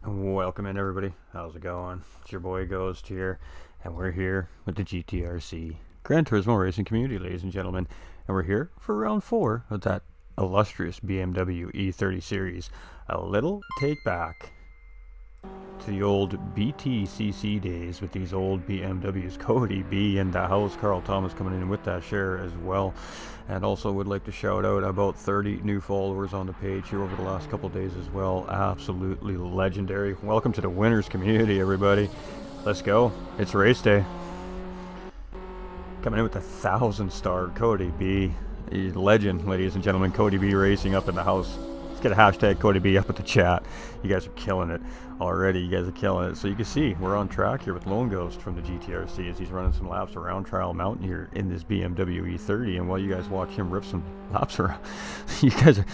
Welcome in, everybody. How's it going? It's your boy Ghost here, and we're here with the GTRC Gran Turismo Racing Community, ladies and gentlemen. And we're here for round 4 of that illustrious BMW E30 series. A little take back to the old BTCC days with these old BMWs. Cody B in the house, Carl Thomas coming in with that share as well. And also would like to shout out about 30 new followers on the page here over the last couple days as well. Absolutely legendary. Welcome to the winners community, everybody. Let's go. It's race day. Coming in with a 1,000-star Cody B. Legend, ladies and gentlemen. Cody B Racing up in the house. Get a hashtag Cody B up at the chat. You guys are killing it already. You guys are killing it. So you can see we're on track here with Lone Ghost from the GTRC as he's running some laps around Trial Mountain here in this BMW E30. And while you guys watch him rip some laps around, you guys are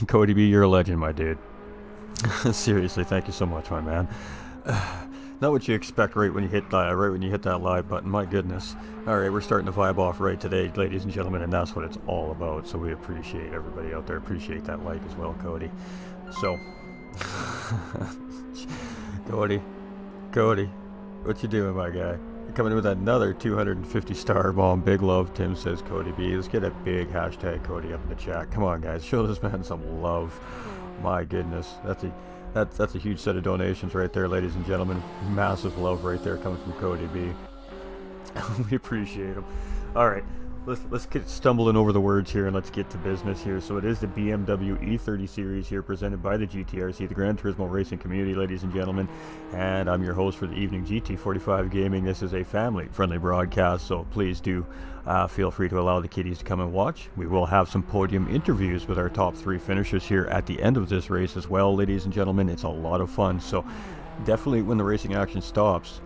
Cody B, you're a legend, my dude. Seriously, thank you so much, my man. Not what you expect right when you hit that live button. My goodness. All right, we're starting to vibe off right today, ladies and gentlemen, and that's what it's all about. So we appreciate everybody out there. Appreciate that like as well, Cody. So, Cody, what you doing, my guy? You're coming in with another 250-star bomb. Big love, Tim says Cody B. Let's get a big hashtag Cody up in the chat. Come on, guys, show this man some love. My goodness, that's a huge set of donations right there, ladies and gentlemen. Massive love right there coming from Cody B. We appreciate him. All right, let's get stumbling over the words here and let's get to business here. So it is the BMW E30 series here presented by the GTRC, the Gran Turismo Racing Community, ladies and gentlemen. And I'm your host for the evening, GT45 Gaming. This is a family-friendly broadcast, so please do feel free to allow the kiddies to come and watch. We will have some podium interviews with our top 3 finishers here at the end of this race as well, ladies and gentlemen. It's a lot of fun, so definitely when the racing action stops,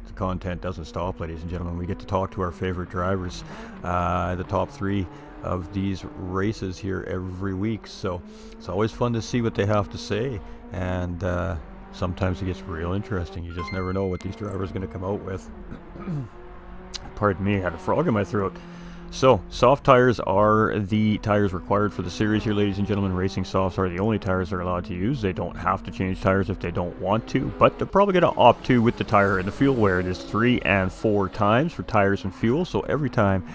the content doesn't stop, ladies and gentlemen. We get to talk to our favorite drivers, the top 3 of these races here every week, so it's always fun to see what they have to say, and sometimes it gets real interesting. You just never know what these drivers are going to come out with. Pardon me, I had a frog in my throat. So, soft tires are the tires required for the series here, ladies and gentlemen. Racing softs are the only tires they're allowed to use. They don't have to change tires if they don't want to, but they're probably going to opt to with the tire and the fuel wear. It is 3 and 4 times for tires and fuel, so every time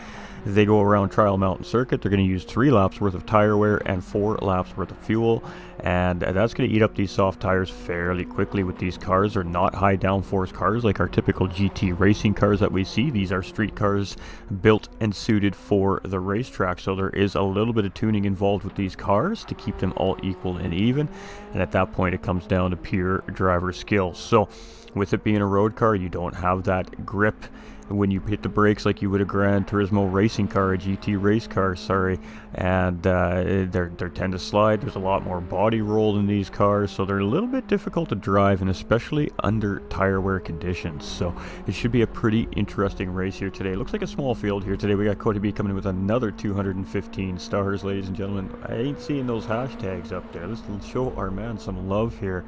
they go around Trial Mountain Circuit, they're going to use 3 laps worth of tire wear and 4 laps worth of fuel, and that's going to eat up these soft tires fairly quickly with these cars. They're not high downforce cars like our typical GT racing cars that we see. These are street cars built and suited for the racetrack, so there is a little bit of tuning involved with these cars to keep them all equal and even, and at that point it comes down to pure driver skill. So with it being a road car, you don't have that grip when you hit the brakes like you would a Gran Turismo racing car, a GT race car, sorry, and they tend to slide. There's a lot more body roll in these cars, so they're a little bit difficult to drive, and especially under tire wear conditions. So it should be a pretty interesting race here today. It looks like a small field here today. We got Cody B coming in with another 215 stars, ladies and gentlemen. I ain't seeing those hashtags up there. Let's show our man some love here.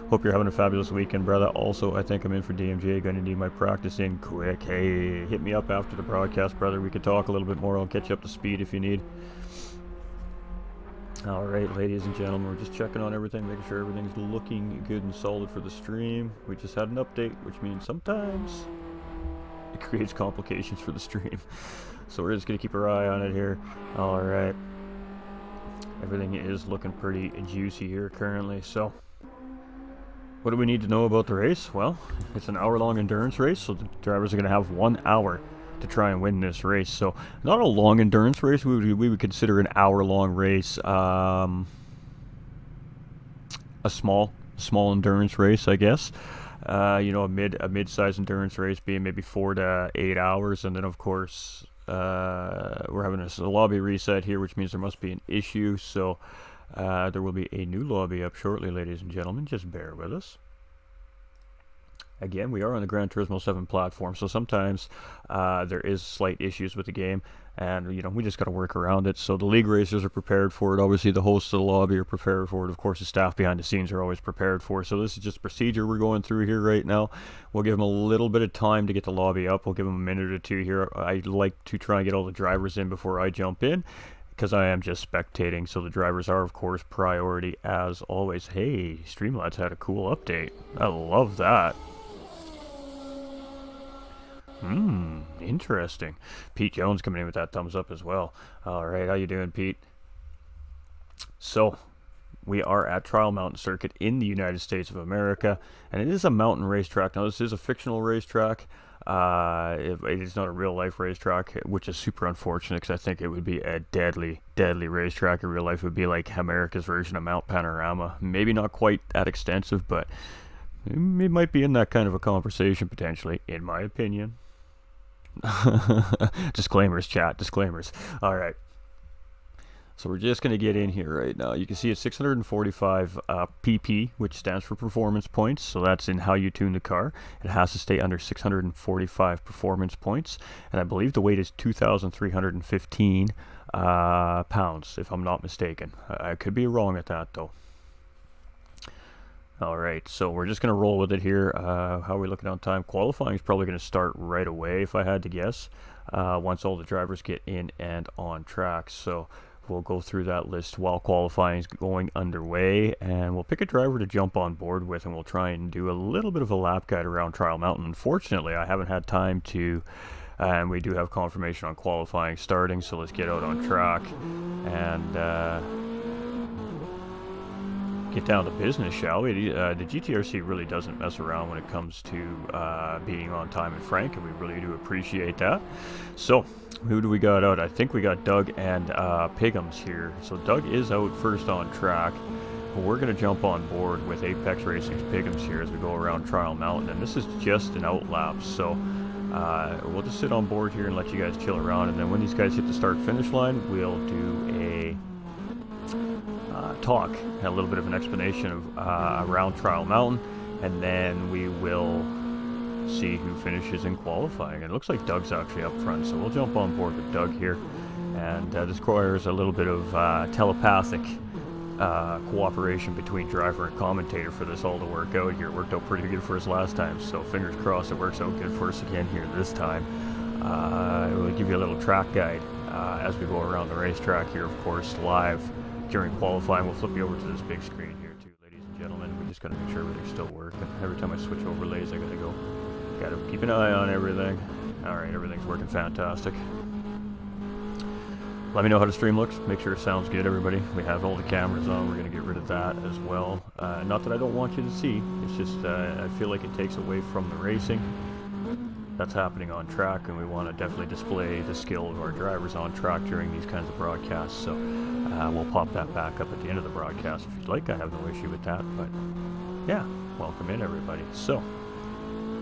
Hope you're having a fabulous weekend, brother. Also, I think I'm in for DMJ. Gonna need my practice in quick. Hey, hit me up after the broadcast, brother. We could talk a little bit more. I'll catch you up to speed if you need. All right, ladies and gentlemen, we're just checking on everything, making sure everything's looking good and solid for the stream. We just had an update, which means sometimes it creates complications for the stream. So we're just gonna keep our eye on it here. All right. Everything is looking pretty juicy here currently, so what do we need to know about the race? Well, it's an hour-long endurance race, so the drivers are going to have 1 hour to try and win this race. So, not a long endurance race. We would consider an hour-long race a small endurance race, I guess. You know, a mid-sized endurance race being maybe 4 to 8 hours, and then of course we're having a lobby reset here, which means there must be an issue. So there will be a new lobby up shortly, ladies and gentlemen. Just bear with us. Again, we are on the Gran Turismo 7 platform, so sometimes there is slight issues with the game, and you know, we just got to work around it. So the league racers are prepared for it. Obviously, the hosts of the lobby are prepared for it. Of course, the staff behind the scenes are always prepared for it. So this is just procedure we're going through here right now. We'll give them a little bit of time to get the lobby up. We'll give them a minute or two here. I like to try and get all the drivers in before I jump in. because I am just spectating, so the drivers are of course priority as always. Hey, Streamlad's had a cool update. I love that. Interesting. Pete Jones coming in with that thumbs up as well. Alright, how you doing, Pete? So, we are at Trial Mountain Circuit in the United States of America, and it is a mountain racetrack. Now, this is a fictional racetrack. It is not a real-life racetrack, which is super unfortunate because I think it would be a deadly, deadly racetrack. In real life, it would be like America's version of Mount Panorama. Maybe not quite that extensive, but it might be in that kind of a conversation potentially, in my opinion. Disclaimers, chat. Disclaimers. All right. So we're just going to get in here right now. You can see it's 645 PP, which stands for performance points. So that's in how you tune the car. It has to stay under 645 performance points. And I believe the weight is 2,315 pounds, if I'm not mistaken. I could be wrong at that, though. Alright, so we're just going to roll with it here. How are we looking on time? Qualifying is probably going to start right away, if I had to guess, once all the drivers get in and on track. So we'll go through that list while qualifying is going underway, and we'll pick a driver to jump on board with, and we'll try and do a little bit of a lap guide around Trial Mountain. Unfortunately, I haven't had time to, and we do have confirmation on qualifying starting, so let's get out on track and get down to business, shall we? The GTRC really doesn't mess around when it comes to being on time and frank, and we really do appreciate that. So, who do we got out? I think we got Doug and Pigums here. So Doug is out first on track. But we're going to jump on board with Apex Racing's Pigums here as we go around Trial Mountain, and this is just an outlap, so we'll just sit on board here and let you guys chill around, and then when these guys hit the start-finish line, we'll do a talk, a little bit of an explanation of around Trial Mountain, and then we will see who finishes in qualifying. It looks like Doug's actually up front, so we'll jump on board with Doug here, and this requires a little bit of telepathic cooperation between driver and commentator for this all to work out here. It worked out pretty good for us last time, so fingers crossed it works out good for us again here this time. We'll give you a little track guide as we go around the racetrack here, of course, live during qualifying. We'll flip you over to this big screen here too, ladies and gentlemen. We just got to make sure everything's still working. Every time I switch overlays, I gotta keep an eye on everything. Alright, everything's working fantastic. Let me know how the stream looks. Make sure it sounds good, everybody. We have all the cameras on. We're going to get rid of that as well. Not that I don't want you to see. It's just I feel like it takes away from the racing that's happening on track, and we want to definitely display the skill of our drivers on track during these kinds of broadcasts. So we'll pop that back up at the end of the broadcast if you'd like. I have no issue with that, but yeah, welcome in, everybody. So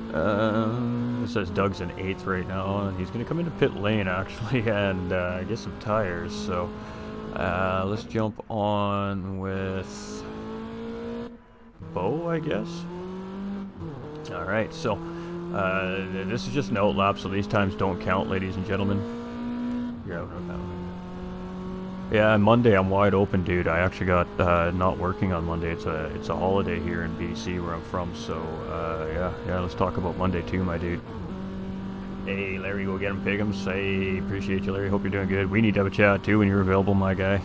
it says Doug's in 8th right now, and he's going to come into pit lane actually and get some tires. So let's jump on with Bo, I guess. Alright, so this is just an outlap, so these times don't count, ladies and gentlemen. Yeah, Monday I'm wide open, dude. I actually got not working on Monday. It's a holiday here in BC where I'm from, so yeah, let's talk about Monday too, my dude. Hey, Larry, go get him, Pigums. Hey, appreciate you, Larry. Hope you're doing good. We need to have a chat too when you're available, my guy.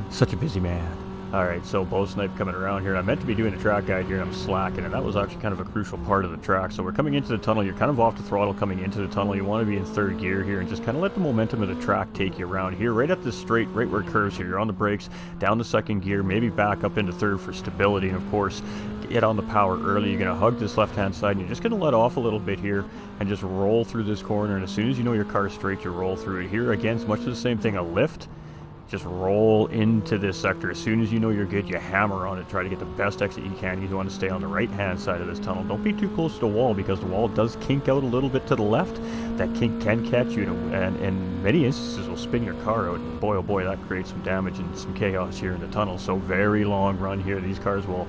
Such a busy man. Alright, so Bow Snipe coming around here. I meant to be doing a track guide here, and I'm slacking, and that was actually kind of a crucial part of the track. So we're coming into the tunnel. You're kind of off the throttle coming into the tunnel. You want to be in 3rd gear here and just kind of let the momentum of the track take you around here. Right at this straight, right where it curves here. You're on the brakes, down to 2nd gear, maybe back up into 3rd for stability, and of course, get on the power early. You're going to hug this left-hand side, and you're just going to let off a little bit here and just roll through this corner, and as soon as you know your car's straight, you roll through it. Here, again, it's much the same thing, a lift. Just roll into this sector. As soon as you know you're good, you hammer on it. Try to get the best exit you can. You want to stay on the right-hand side of this tunnel. Don't be too close to the wall, because the wall does kink out a little bit to the left. That kink can catch you, and in many instances will spin your car out. And boy, oh boy, that creates some damage and some chaos here in the tunnel. So very long run here. These cars will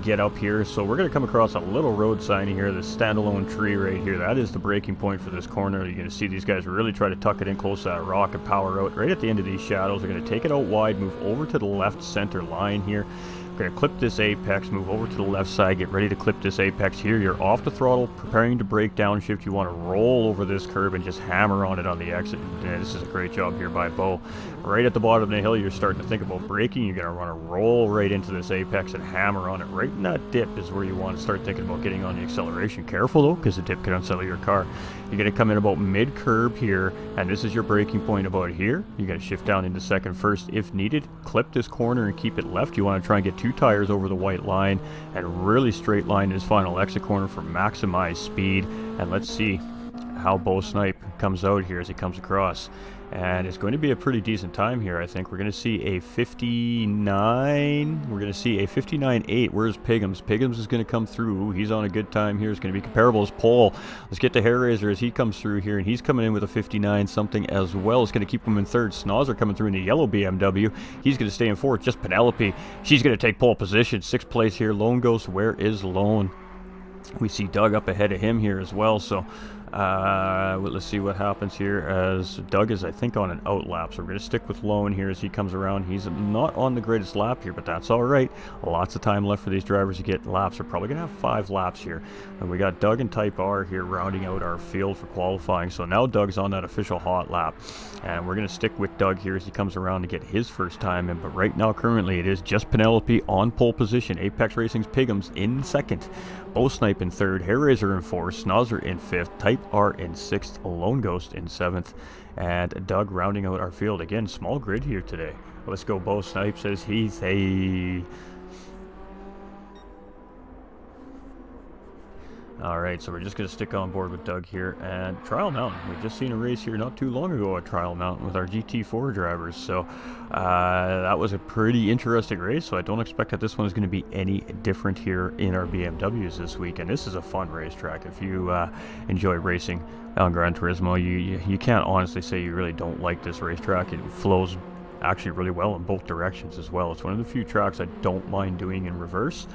get up here. So we're going to come across a little road sign here, this standalone tree right here. That is the breaking point for this corner. You're going to see these guys really try to tuck it in close to that rock and power out right at the end of these shadows. They're going to take it out wide, move over to the left center line here, We're going to clip this apex, move over to the left side, get ready to clip this apex here. You're off the throttle, preparing to brake downshift. You want to roll over this curb and just hammer on it on the exit. And this is a great job here by Bo. Right at the bottom of the hill, you're starting to think about braking. You're going to want to roll right into this apex and hammer on it. Right in that dip is where you want to start thinking about getting on the acceleration. Careful though, because the dip can unsettle your car. You're going to come in about mid-curb here, and this is your braking point about here. You're going to shift down into second first if needed. Clip this corner and keep it left. You want to try and get 2 tires over the white line and really straight line this final exit corner for maximized speed. And let's see how Bo Snipe comes out here as he comes across. And it's going to be a pretty decent time here, I think. We're going to see a 59. We're going to see a 59.8. Where's Piggums? Piggums is going to come through. He's on a good time here. It's going to be comparable as Paul. Let's get to Hair Razor as he comes through here. And he's coming in with a 59 something as well. It's going to keep him in third. Snozzer coming through in the yellow BMW. He's going to stay in fourth. Just Penelope. She's going to take pole position. 6th place here. Lone Ghost. Where is Lone? We see Doug up ahead of him here as well. So let's see what happens here as Doug is, I think, on an out lap. So we're going to stick with Lone here as he comes around. He's not on the greatest lap here, but that's all right. Lots of time left for these drivers to get laps. We're probably going to have 5 laps here. And we got Doug and Type R here rounding out our field for qualifying. So now Doug's on that official hot lap. And we're going to stick with Doug here as he comes around to get his first time in. But right now, currently, it is just Penelope on pole position. Apex Racing's Piggums in second. Bo Snipe in third. Hair Razor in fourth. Snozzer in fifth. Type R in sixth. Lone Ghost in seventh. And Doug rounding out our field. Again, small grid here today. Let's go. Bo Snipe says he's a... Alright, so we're just going to stick on board with Doug here. And Trial Mountain. We've just seen a race here not too long ago at Trial Mountain with our GT4 drivers. So that was a pretty interesting race. So I don't expect that this one is going to be any different here in our BMWs this week. And this is a fun racetrack. If you enjoy racing on Gran Turismo, you can't honestly say you really don't like this racetrack. It flows actually really well in both directions as well. It's one of the few tracks I don't mind doing in reverse.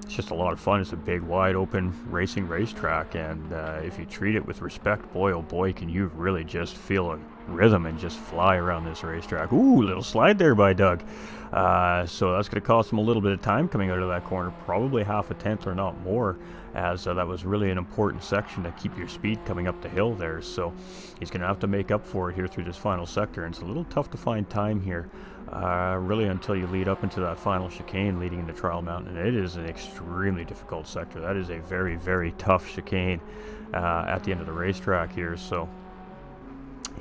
It's just a lot of fun. It's a big, wide open racing racetrack, and if you treat it with respect, boy oh boy, can you really just feel a rhythm and just fly around this racetrack. Ooh, little slide there by Doug. So that's going to cost him a little bit of time coming out of that corner, probably half a tenth or not more, as that was really an important section to keep your speed coming up the hill there. So he's going to have to make up for it here through this final sector, and it's a little tough to find time here. Really until you lead up into that final chicane leading into Trial Mountain. And it is an extremely difficult sector. That is a very, very tough chicane at the end of the racetrack here. So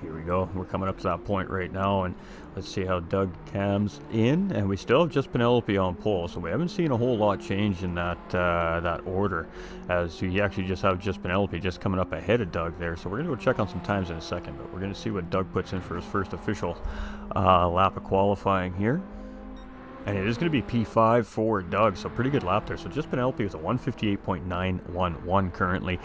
here we go. We're coming up to that point right now, and let's see how Doug comes in. And we still have just Penelope on pole, so we haven't seen a whole lot change in that order, as you actually just have just Penelope just coming up ahead of Doug there. So we're going to go check on some times in a second, but we're going to see what Doug puts in for his first official lap of qualifying here. And it is going to be P5 for Doug, so pretty good lap there. So just Penelope with a 158.911 currently.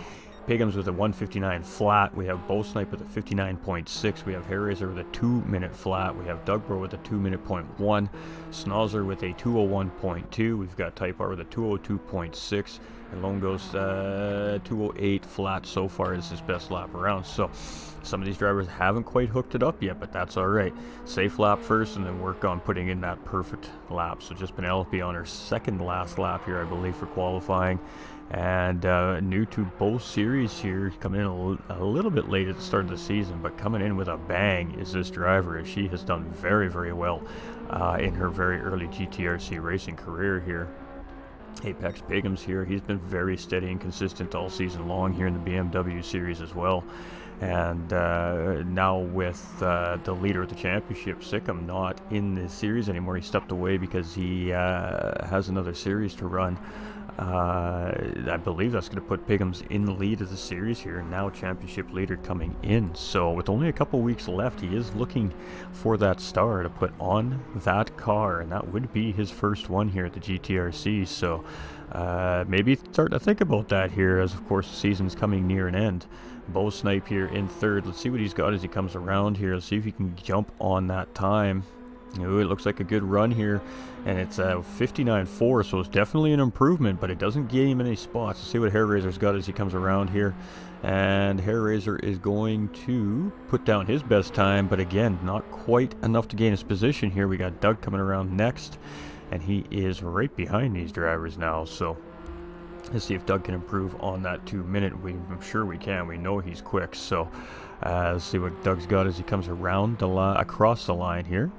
Piggums with a 159 flat. We have Bo Snipe with a 59.6. We have Hair Razor with a 2-minute flat. We have Doug Bro with a 2-minute .1. Snozzer with a 201.2. We've got Type R with a 202.6. And Lone Ghost 208 flat so far is his best lap around. So some of these drivers haven't quite hooked it up yet, but that's all right. Safe lap first, and then work on putting in that perfect lap. So just Penelope on her second last lap here, I believe, for qualifying. And new to both series here, coming in a little bit late at the start of the season, but coming in with a bang is this driver, as she has done very, very well in her very early GTRC racing career here. Apex Piggums here, he's been very steady and consistent all season long here in the BMW series as well. And now with the leader of the championship, Sikkim, not in the series anymore. He stepped away because he has another series to run. I believe that's going to put Piggums in the lead of the series here. Now championship leader coming in. So with only a couple weeks left, he is looking for that star to put on that car. And that would be his first one here at the GTRC. So maybe start to think about that here, as of course the season's coming near an end. Bo Snipe here in third. Let's see what he's got as he comes around here. Let's see if he can jump on that time. Ooh, it looks like a good run here, and it's a 59.4, so it's definitely an improvement, but it doesn't gain him any spots. Let's see what Hair Razor's got as he comes around here. And Hair Razor is going to put down his best time, but again, not quite enough to gain his position here. We got Doug coming around next, and he is right behind these drivers now. So let's see if Doug can improve on that 2 minute. I'm sure we can. We know he's quick. So let's see what Doug's got as he comes around the across the line here.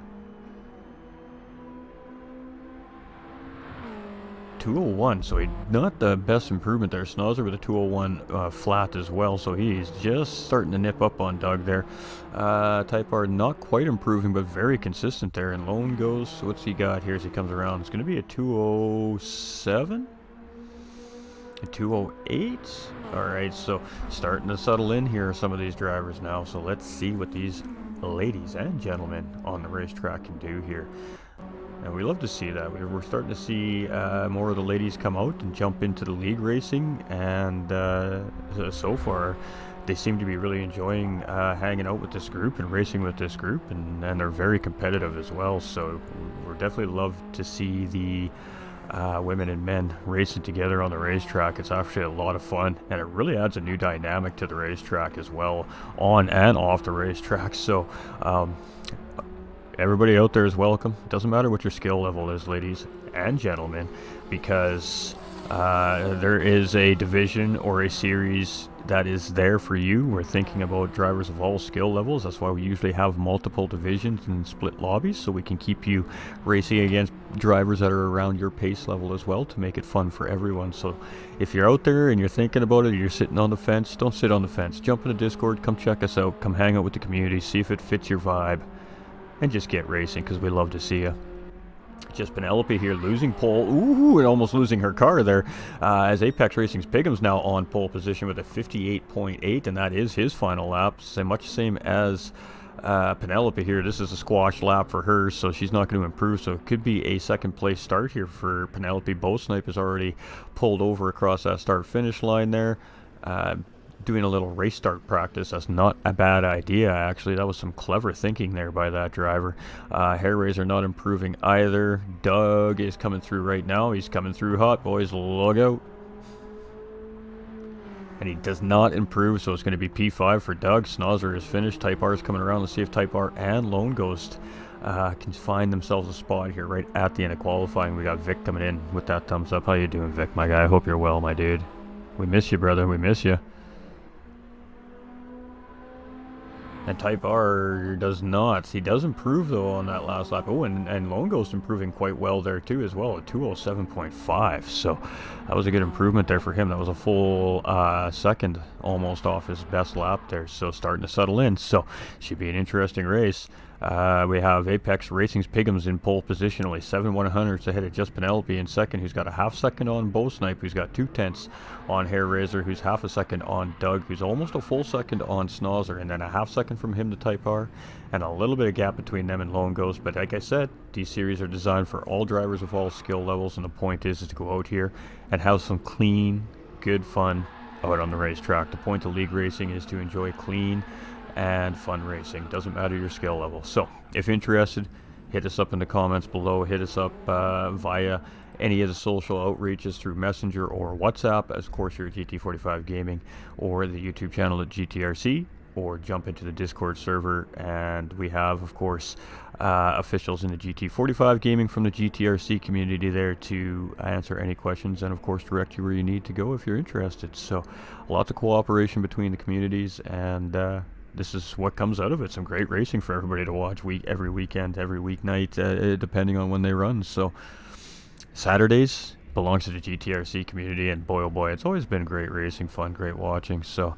201, so not the best improvement there. Schnauzer with a 201 flat as well, so he's just starting to nip up on Doug there. Type R not quite improving, but very consistent there. And Lone goes, so what's he got here as he comes around? It's going to be a 207? A 208? Alright, so starting to settle in here, some of these drivers now. So let's see what these ladies and gentlemen on the racetrack can do here. And we love to see that. We're starting to see more of the ladies come out and jump into the league racing, and so far they seem to be really enjoying hanging out with this group and racing with this group, and they're very competitive as well. So we're definitely love to see the women and men racing together on the racetrack. It's actually a lot of fun, and it really adds a new dynamic to the racetrack as well, on and off the racetrack. So everybody out there is welcome. Doesn't matter what your skill level is, ladies and gentlemen, because there is a division or a series that is there for you. We're thinking about drivers of all skill levels. That's why we usually have multiple divisions and split lobbies, so we can keep you racing against drivers that are around your pace level as well, to make it fun for everyone. So if you're out there and you're thinking about it, or you're sitting on the fence, don't sit on the fence. Jump in the Discord, come check us out, come hang out with the community, see if it fits your vibe, and just get racing, because we love to see you. Just Penelope here losing pole. Ooh, and almost losing her car there. As Apex Racing's Pigham's now on pole position with a 58.8, and that is his final lap. Much same as Penelope here. This is a squash lap for her, so she's not going to improve. So it could be a second place start here for Penelope. Bowsnipe has already pulled over across that start finish line there. Doing a little race start practice. That's not a bad idea, actually. That was some clever thinking there by that driver. Hair Razor not improving either. Doug is coming through right now. He's coming through hot, boys. Look out. And he does not improve, so it's going to be P5 for Doug. Schnauzer is finished. Type R is coming around. Let's see if Type R and Lone Ghost can find themselves a spot here right at the end of qualifying. We got Vic coming in with that thumbs up. How you doing, Vic, my guy? I hope you're well, my dude. We miss you, brother. We miss you. And Type R does not. He does improve, though, on that last lap. Oh, and Lone Ghost improving quite well there, too, as well, at 207.5. So that was a good improvement there for him. That was a full second almost off his best lap there. So starting to settle in. So should be an interesting race. We have Apex Racing's Pigham's in pole position, only 7/100ths ahead of just Penelope in second, who's got a half second on Bowsnipe, who's got 2/10 on Hair Razor, who's half a second on Doug, who's almost a full second on Schnauzer, and then a half second from him to Type R, and a little bit of gap between them and Lone Ghost. But like I said, these series are designed for all drivers of all skill levels, and the point is to go out here and have some clean, good fun out on the racetrack. The point of league racing is to enjoy clean and fun racing. Doesn't matter your skill level. So if interested, hit us up in the comments below. Hit us up via any of the social outreaches through Messenger or WhatsApp, as of course you're at GT45 Gaming, or the YouTube channel at GTRC, or jump into the Discord server. And we have, of course, officials in the GT45 Gaming from the GTRC community there to answer any questions, and of course direct you where you need to go if you're interested. So lots of cooperation between the communities, and this is what comes out of it. Some great racing for everybody to watch every weekend, every weeknight, depending on when they run. So Saturdays belongs to the GTRC community, and boy oh boy, it's always been great racing, fun, great watching. So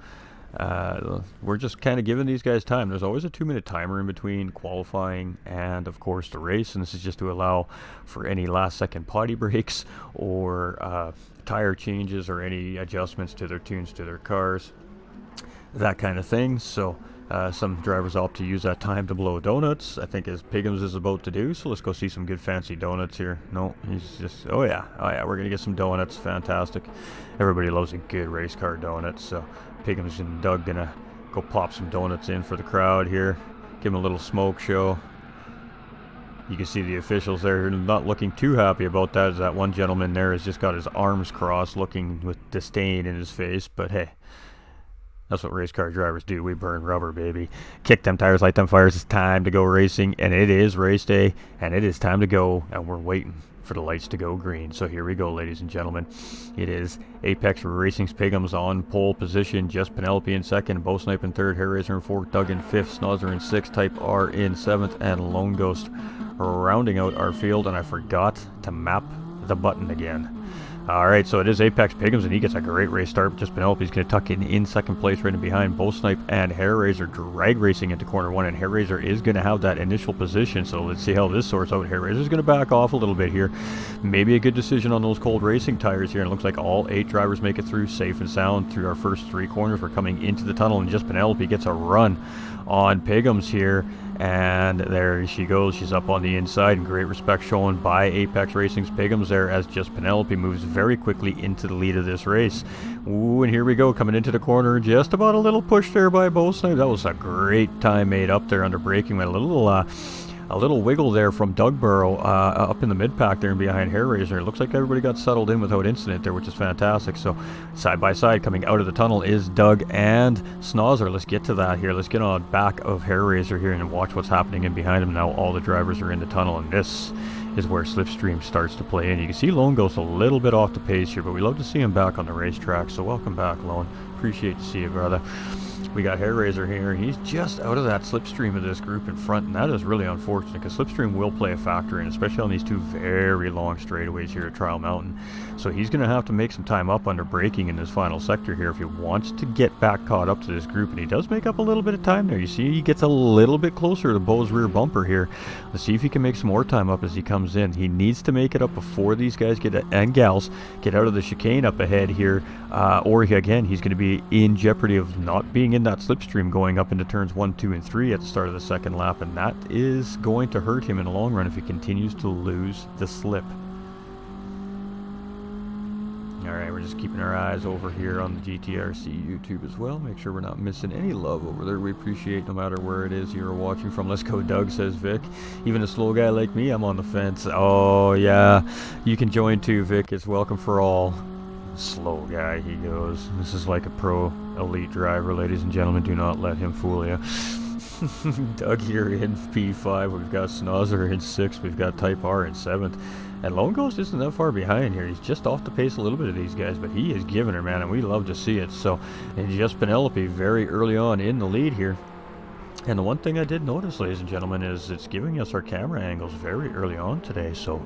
we're just kind of giving these guys time. There's always a 2-minute timer in between qualifying and of course the race, and this is just to allow for any last second potty breaks or tire changes or any adjustments to their tunes to their cars, that kind of thing. So some drivers opt to use that time to blow donuts, I think as Pigham's is about to do. So let's go see some good fancy donuts here. No, he's just, oh yeah, we're gonna get some donuts. Fantastic. Everybody loves a good race car donut. So Pigham's and Doug gonna go pop some donuts in for the crowd here, give them a little smoke show. You can see the officials there not looking too happy about that, as that one gentleman there has just got his arms crossed, looking with disdain in his face. But hey, That's what race car drivers do. We burn rubber, baby. Kick them tires, light them fires. It's time to go racing, and it is race day, and it is time to go, and we're waiting for the lights to go green. So here we go, ladies and gentlemen. It is Apex Racing's Pigums on pole position. Just Penelope in second, Bo Snipe in third, Hair Razor in fourth, Doug in fifth, Snozzer in sixth, Type R in seventh, and Lone Ghost rounding out our field. And I forgot to map the button again. Alright, so it is Apex Pigums, and he gets a great race start. Just Penelope's going to tuck in second place right in behind. Bo Snipe and Hair Razor drag racing into corner one, and Hair Razor is going to have that initial position, so let's see how this sorts out. Hair Razor's going to back off a little bit here. Maybe a good decision on those cold racing tires here, and it looks like all 8 drivers make it through safe and sound through our first 3 corners. We're coming into the tunnel, and Just Penelope gets a run on Pigums here, and there she goes. She's up on the inside, and great respect shown by Apex Racing's Pigums there as Just Penelope moves very quickly into the lead of this race. Ooh, and here we go, coming into the corner, just about a little push there by Bo Snipe. That was a great time made up there under braking. Went a little wiggle there from Doug Burrow up in the mid-pack there and behind Hair Razor. It looks like everybody got settled in without incident there, which is fantastic. So side by side coming out of the tunnel is Doug and Snozzer. Let's get to that here. Let's get on back of Hair Razor here and watch what's happening in behind him. Now all the drivers are in the tunnel, and this is where Slipstream starts to play in. You can see Lone goes a little bit off the pace here, but we love to see him back on the racetrack. So welcome back, Lone. Appreciate to see you, brother. We got Hair Razor here, and he's just out of that slipstream of this group in front, and that is really unfortunate because slipstream will play a factor in, especially on these 2 very long straightaways here at Trial Mountain. So he's going to have to make some time up under braking in this final sector here if he wants to get back caught up to this group, and he does make up a little bit of time there. You see he gets a little bit closer to Bo's rear bumper here. Let's see if he can make some more time up as he comes in. He needs to make it up before these guys and gals get out of the chicane up ahead here, or again, he's going to be in jeopardy of not being in that slipstream going up into turns 1, 2, and 3 at the start of the second lap, and that is going to hurt him in the long run if he continues to lose the slip. Alright, we're just keeping our eyes over here on the GTRC YouTube as well. Make sure we're not missing any love over there. We appreciate no matter where it is you're watching from. Let's go, Doug, says Vic. Even a slow guy like me, I'm on the fence. Oh, yeah. You can join too, Vic. It's welcome for all. Slow guy, he goes. This is like a pro elite driver, ladies and gentlemen. Do not let him fool you. Doug here in P5. We've got Snozzer in 6th. We've got Type R in 7th. And Lone Ghost isn't that far behind here. He's just off the pace a little bit of these guys, but he is giving her, man, and we love to see it. So, and Just Penelope very early on in the lead here. And the one thing I did notice, ladies and gentlemen, is it's giving us our camera angles very early on today. So,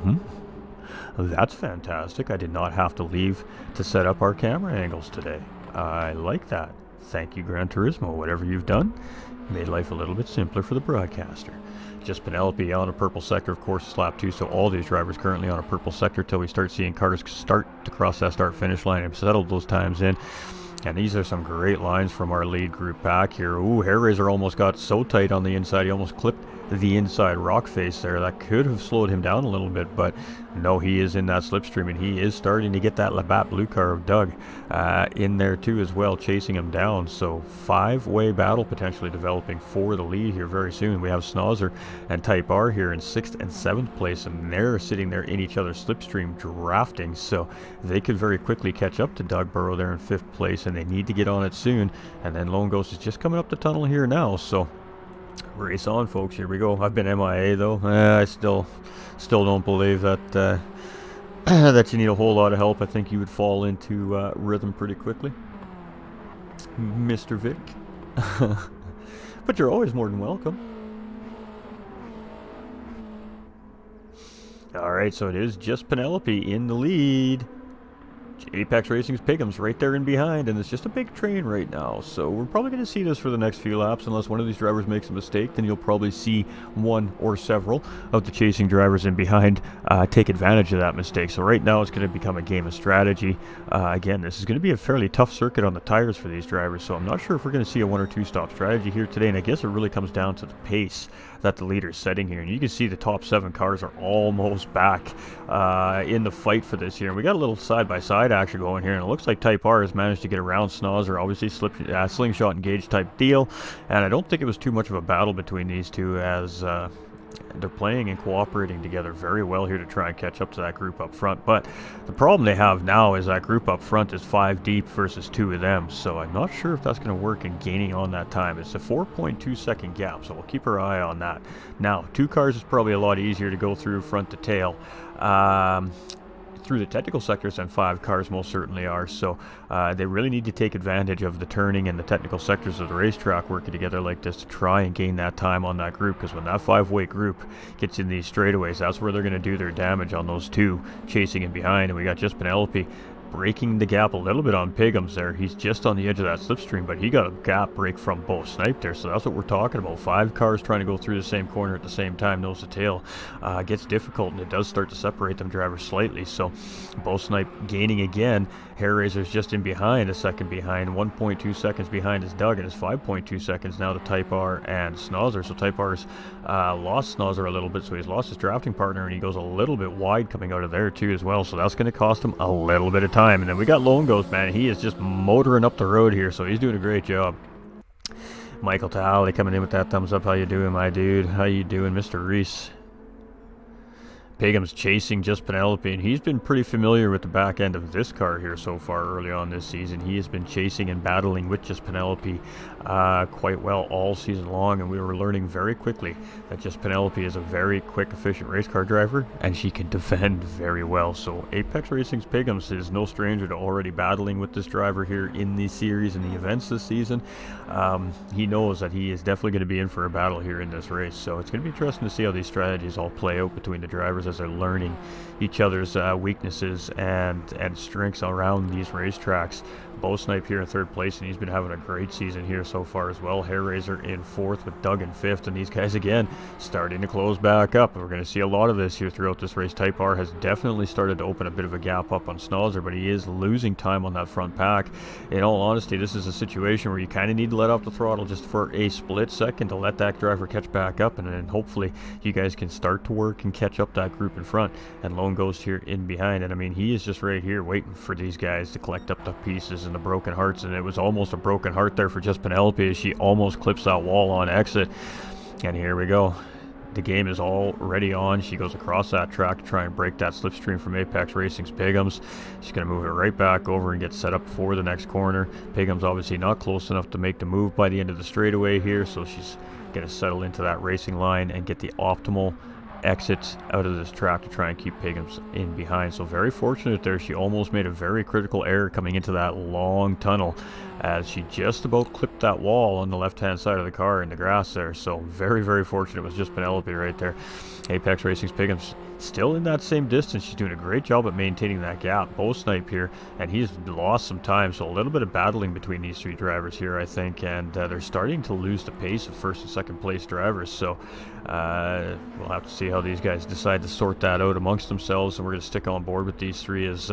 that's fantastic. I did not have to leave to set up our camera angles today. I like that. Thank you, Gran Turismo. Whatever you've done made life a little bit simpler for the broadcaster. Just Penelope on a purple sector, of course, lap 2, so all these drivers currently on a purple sector till we start seeing cars start to cross that start-finish line and settled those times in. And these are some great lines from our lead group back here. Ooh, Hair Razor almost got so tight on the inside, he almost clipped the inside rock face there. That could have slowed him down a little bit, but no, he is in that slipstream, and he is starting to get that Labatt blue car of Doug in there too as well, chasing him down. So 5-way battle potentially developing for the lead here very soon. We have Snozzer and Type R here in 6th and 7th place, and they're sitting there in each other's slipstream drafting, so they could very quickly catch up to Doug Burrow there in 5th place, and they need to get on it soon. And then Lone Ghost is just coming up the tunnel here now, so race on, folks. Here we go. I've been MIA though. I still don't believe that that you need a whole lot of help. I think you would fall into rhythm pretty quickly, Mr. Vic. But you're always more than welcome. Alright, so it is Just Penelope in the lead. Apex Racing's Pigums right there in behind, and it's just a big train right now, so we're probably going to see this for the next few laps. Unless one of these drivers makes a mistake, then you'll probably see one or several of the chasing drivers in behind take advantage of that mistake. So right now it's going to become a game of strategy. Again, this is going to be a fairly tough circuit on the tires for these drivers, so I'm not sure if we're going to see a 1 or 2 stop strategy here today, and I guess it really comes down to the pace that the leader's setting here. And you can see the top 7 cars are almost back in the fight for this here. And we got a little side-by-side action going here, and it looks like Type R has managed to get around Snozzer. Obviously slingshot engage type deal, and I don't think it was too much of a battle between these two, as they're playing and cooperating together very well here to try and catch up to that group up front. But the problem they have now is that group up front is 5 deep versus 2 of them. So I'm not sure if that's going to work in gaining on that time. It's a 4.2 second gap, so we'll keep our eye on that. Now, 2 cars is probably a lot easier to go through front to tail. Through the technical sectors than 5 cars most certainly are, so they really need to take advantage of the turning and the technical sectors of the racetrack working together like this to try and gain that time on that group, because when that 5-way group gets in these straightaways, that's where they're going to do their damage on those 2 chasing in behind. And we got just Penelope breaking the gap a little bit on Piggums there. He's just on the edge of that slipstream, but he got a gap break from both Snipe there, so that's what we're talking about. 5 cars trying to go through the same corner at the same time, nose to tail, gets difficult, and it does start to separate them drivers slightly. So both Snipe gaining again. Hair Razor's just in behind, a second behind. 1.2 seconds behind is Doug, and it's 5.2 seconds now to Type R and Snozzer. So Type R's lost Snozzer a little bit, so he's lost his drafting partner, and he goes a little bit wide coming out of there too as well. So that's going to cost him a little bit of time. And then we got Lone Ghost, man. He is just motoring up the road here, so he's doing a great job. Michael Tahali coming in with that thumbs up. How you doing, my dude? How you doing, Mr. Reese? Piggum's chasing just Penelope, and he's been pretty familiar with the back end of this car here so far early on this season. He has been chasing and battling with just Penelope quite well all season long, and we were learning very quickly that just Penelope is a very quick, efficient race car driver, and she can defend very well. So Apex Racing's Piggums is no stranger to already battling with this driver here in the series and the events this season. He knows that he is definitely going to be in for a battle here in this race, so it's going to be interesting to see how these strategies all play out between the drivers as they're learning each other's weaknesses and strengths around these racetracks. Bo Snipe here in 3rd place, and he's been having a great season here so far as well. Hair Razor in 4th with Doug in 5th, and these guys again starting to close back up. We're going to see a lot of this here throughout this race. Type R has definitely started to open a bit of a gap up on Snozzer, but he is losing time on that front pack. In all honesty, this is a situation where you kind of need to let off the throttle just for a split second to let that driver catch back up, and then hopefully you guys can start to work and catch up that group in front. And Lone Ghost here in behind, and I mean, he is just right here waiting for these guys to collect up the pieces and the broken hearts, and it was almost a broken heart there for just Penelope as she almost clips that wall on exit. And here we go. The game is already on. She goes across that track to try and break that slipstream from Apex Racing's Piggums. She's going to move it right back over and get set up for the next corner. Piggums obviously not close enough to make the move by the end of the straightaway here, so she's going to settle into that racing line and get the optimal exits out of this track to try and keep Piggums in behind. So very fortunate there. She almost made a very critical error coming into that long tunnel as she just about clipped that wall on the left hand side of the car in the grass there. So very, very fortunate. It was just Penelope right there. Apex Racing's Piggums still in that same distance. She's doing a great job at maintaining that gap. Bo Snipe here, and he's lost some time, so a little bit of battling between these 3 drivers here, I think, and they're starting to lose the pace of 1st and 2nd place drivers. So we'll have to see how these guys decide to sort that out amongst themselves, and we're going to stick on board with these 3 as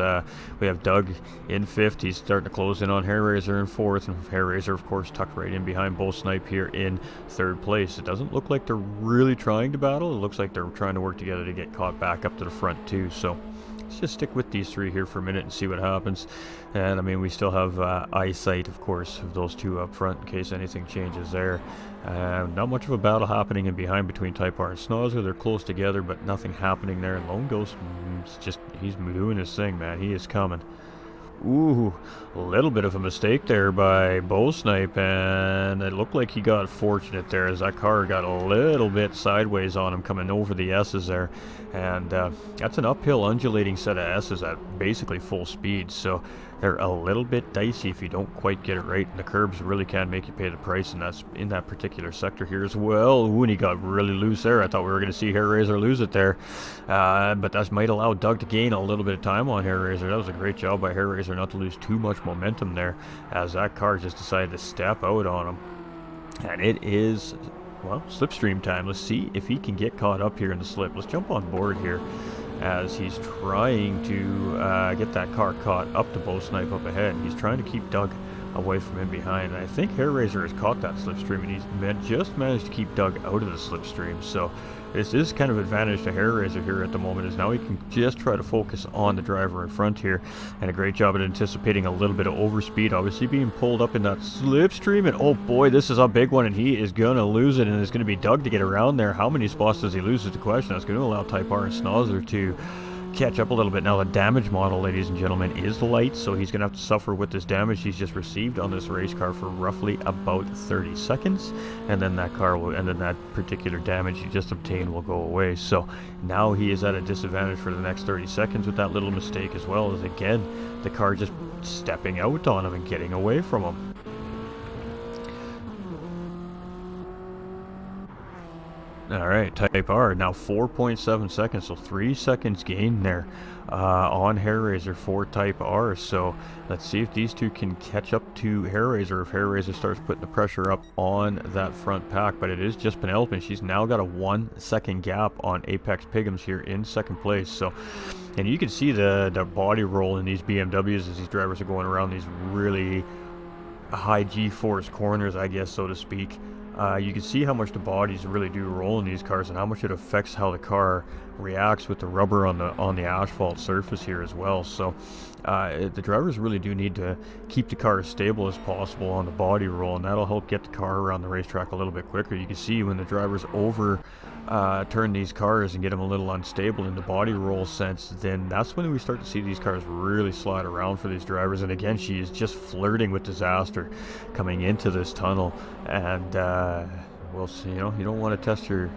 we have Doug in 5th. He's starting to close in on Hair Razor in 4th, and Hair Razor, of course, tucked right in behind Bo Snipe here in 3rd place. It doesn't look like they're really trying to battle. It looks like they're trying to work together to get caught back up to the front too. So let's just stick with these 3 here for a minute and see what happens. And I mean, we still have eyesight, of course, of those 2 up front in case anything changes there. Not much of a battle happening in behind between Type R and Snozzer. They're close together, but nothing happening there. And Lone Ghost, he's doing his thing, man. He is coming. Ooh, a little bit of a mistake there by Bo Snipe, and it looked like he got fortunate there as that car got a little bit sideways on him coming over the S's there. And that's an uphill undulating set of S's at basically full speed, so they're a little bit dicey if you don't quite get it right, and the curbs really can make you pay the price, and that's in that particular sector here as well. Ooh, and he got really loose there. I thought we were going to see Hair Razor lose it there, but that might allow Doug to gain a little bit of time on Hair Razor. That was a great job by Hair Razor not to lose too much momentum there as that car just decided to step out on him. And it is, well, slipstream time. Let's see if he can get caught up here in the slip. Let's jump on board here as he's trying to get that car caught up to Bo Snipe up ahead. He's trying to keep Doug away from in behind. And I think Hair Raiser has caught that slipstream, and he's just managed to keep Doug out of the slipstream. So this is kind of advantage to Hair Raiser here at the moment, is now he can just try to focus on the driver in front here, and a great job at anticipating a little bit of overspeed, obviously being pulled up in that slipstream, and oh boy, this is a big one, and he is gonna lose it, and it's gonna be Doug to get around there. How many spots does he lose is the question. That's going to allow Type R and Schnauzer to catch up a little bit. Now the damage model, ladies and gentlemen, is light, so he's going to have to suffer with this damage he's just received on this race car for roughly about 30 seconds, and then that particular damage he just obtained will go away. So now he is at a disadvantage for the next 30 seconds with that little mistake, as well as, again, the car just stepping out on him and getting away from him. Alright, Type R, now 4.7 seconds, so 3 seconds gain there on Hair Raiser for Type R. So let's see if these two can catch up to Hair Raiser, if Hair Raiser starts putting the pressure up on that front pack. But it is just Penelope. She's now got a 1 second gap on Apex Pigums here in second place. So, and you can see the body roll in these BMWs as these drivers are going around these really high G-force corners, I guess, so to speak. You can see how much the bodies really do roll in these cars, and how much it affects how the car reacts with the rubber on the asphalt surface here as well. So the drivers really do need to keep the car as stable as possible on the body roll, and that'll help get the car around the racetrack a little bit quicker. You can see when the drivers turn these cars and get them a little unstable in the body roll sense, then that's when we start to see these cars really slide around for these drivers. And again, she is just flirting with disaster coming into this tunnel, and we'll see. You don't want to test your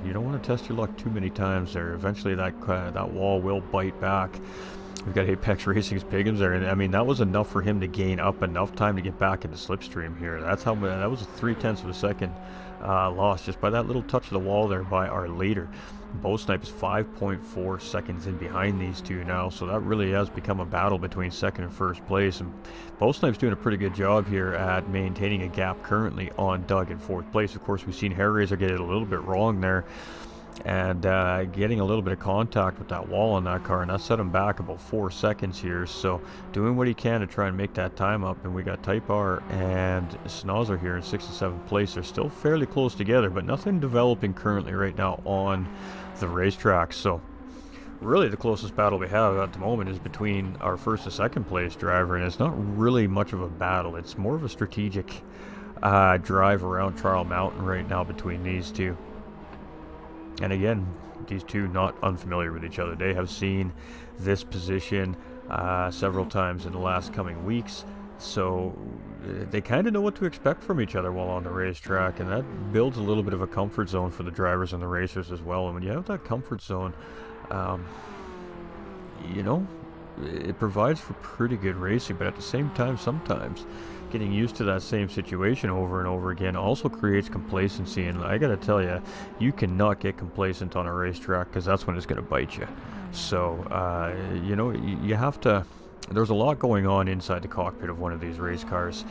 luck too many times there. Eventually that wall will bite back. We've got Apex Racing's Pigums there, and I mean, that was enough for him to gain up enough time to get back into slipstream here. That was a 0.3 of a second loss just by that little touch of the wall there by our leader. Both Snipe is 5.4 seconds in behind these two now, so that really has become a battle between second and first place. And Both Snipe's doing a pretty good job here at maintaining a gap currently on Doug in fourth place. Of course, we've seen Hair Raiser get it a little bit wrong there, and getting a little bit of contact with that wall on that car, and that set him back about 4 seconds here. So doing what he can to try and make that time up. And we got Type R and Schnauzer here in 6th and 7th place. They're still fairly close together, but nothing developing currently right now on the racetrack. So really the closest battle we have at the moment is between our 1st and 2nd place driver, and it's not really much of a battle. It's more of a strategic drive around Trial Mountain right now between these two. And again, these two not unfamiliar with each other. They have seen this position several times in the last coming weeks, so they kind of know what to expect from each other while on the racetrack, and that builds a little bit of a comfort zone for the drivers and the racers as well. And when you have that comfort zone, it provides for pretty good racing, but at the same time, sometimes getting used to that same situation over and over again also creates complacency. And I gotta tell you, you cannot get complacent on a racetrack, because that's when it's gonna bite you. So you have to. There's a lot going on inside the cockpit of one of these race cars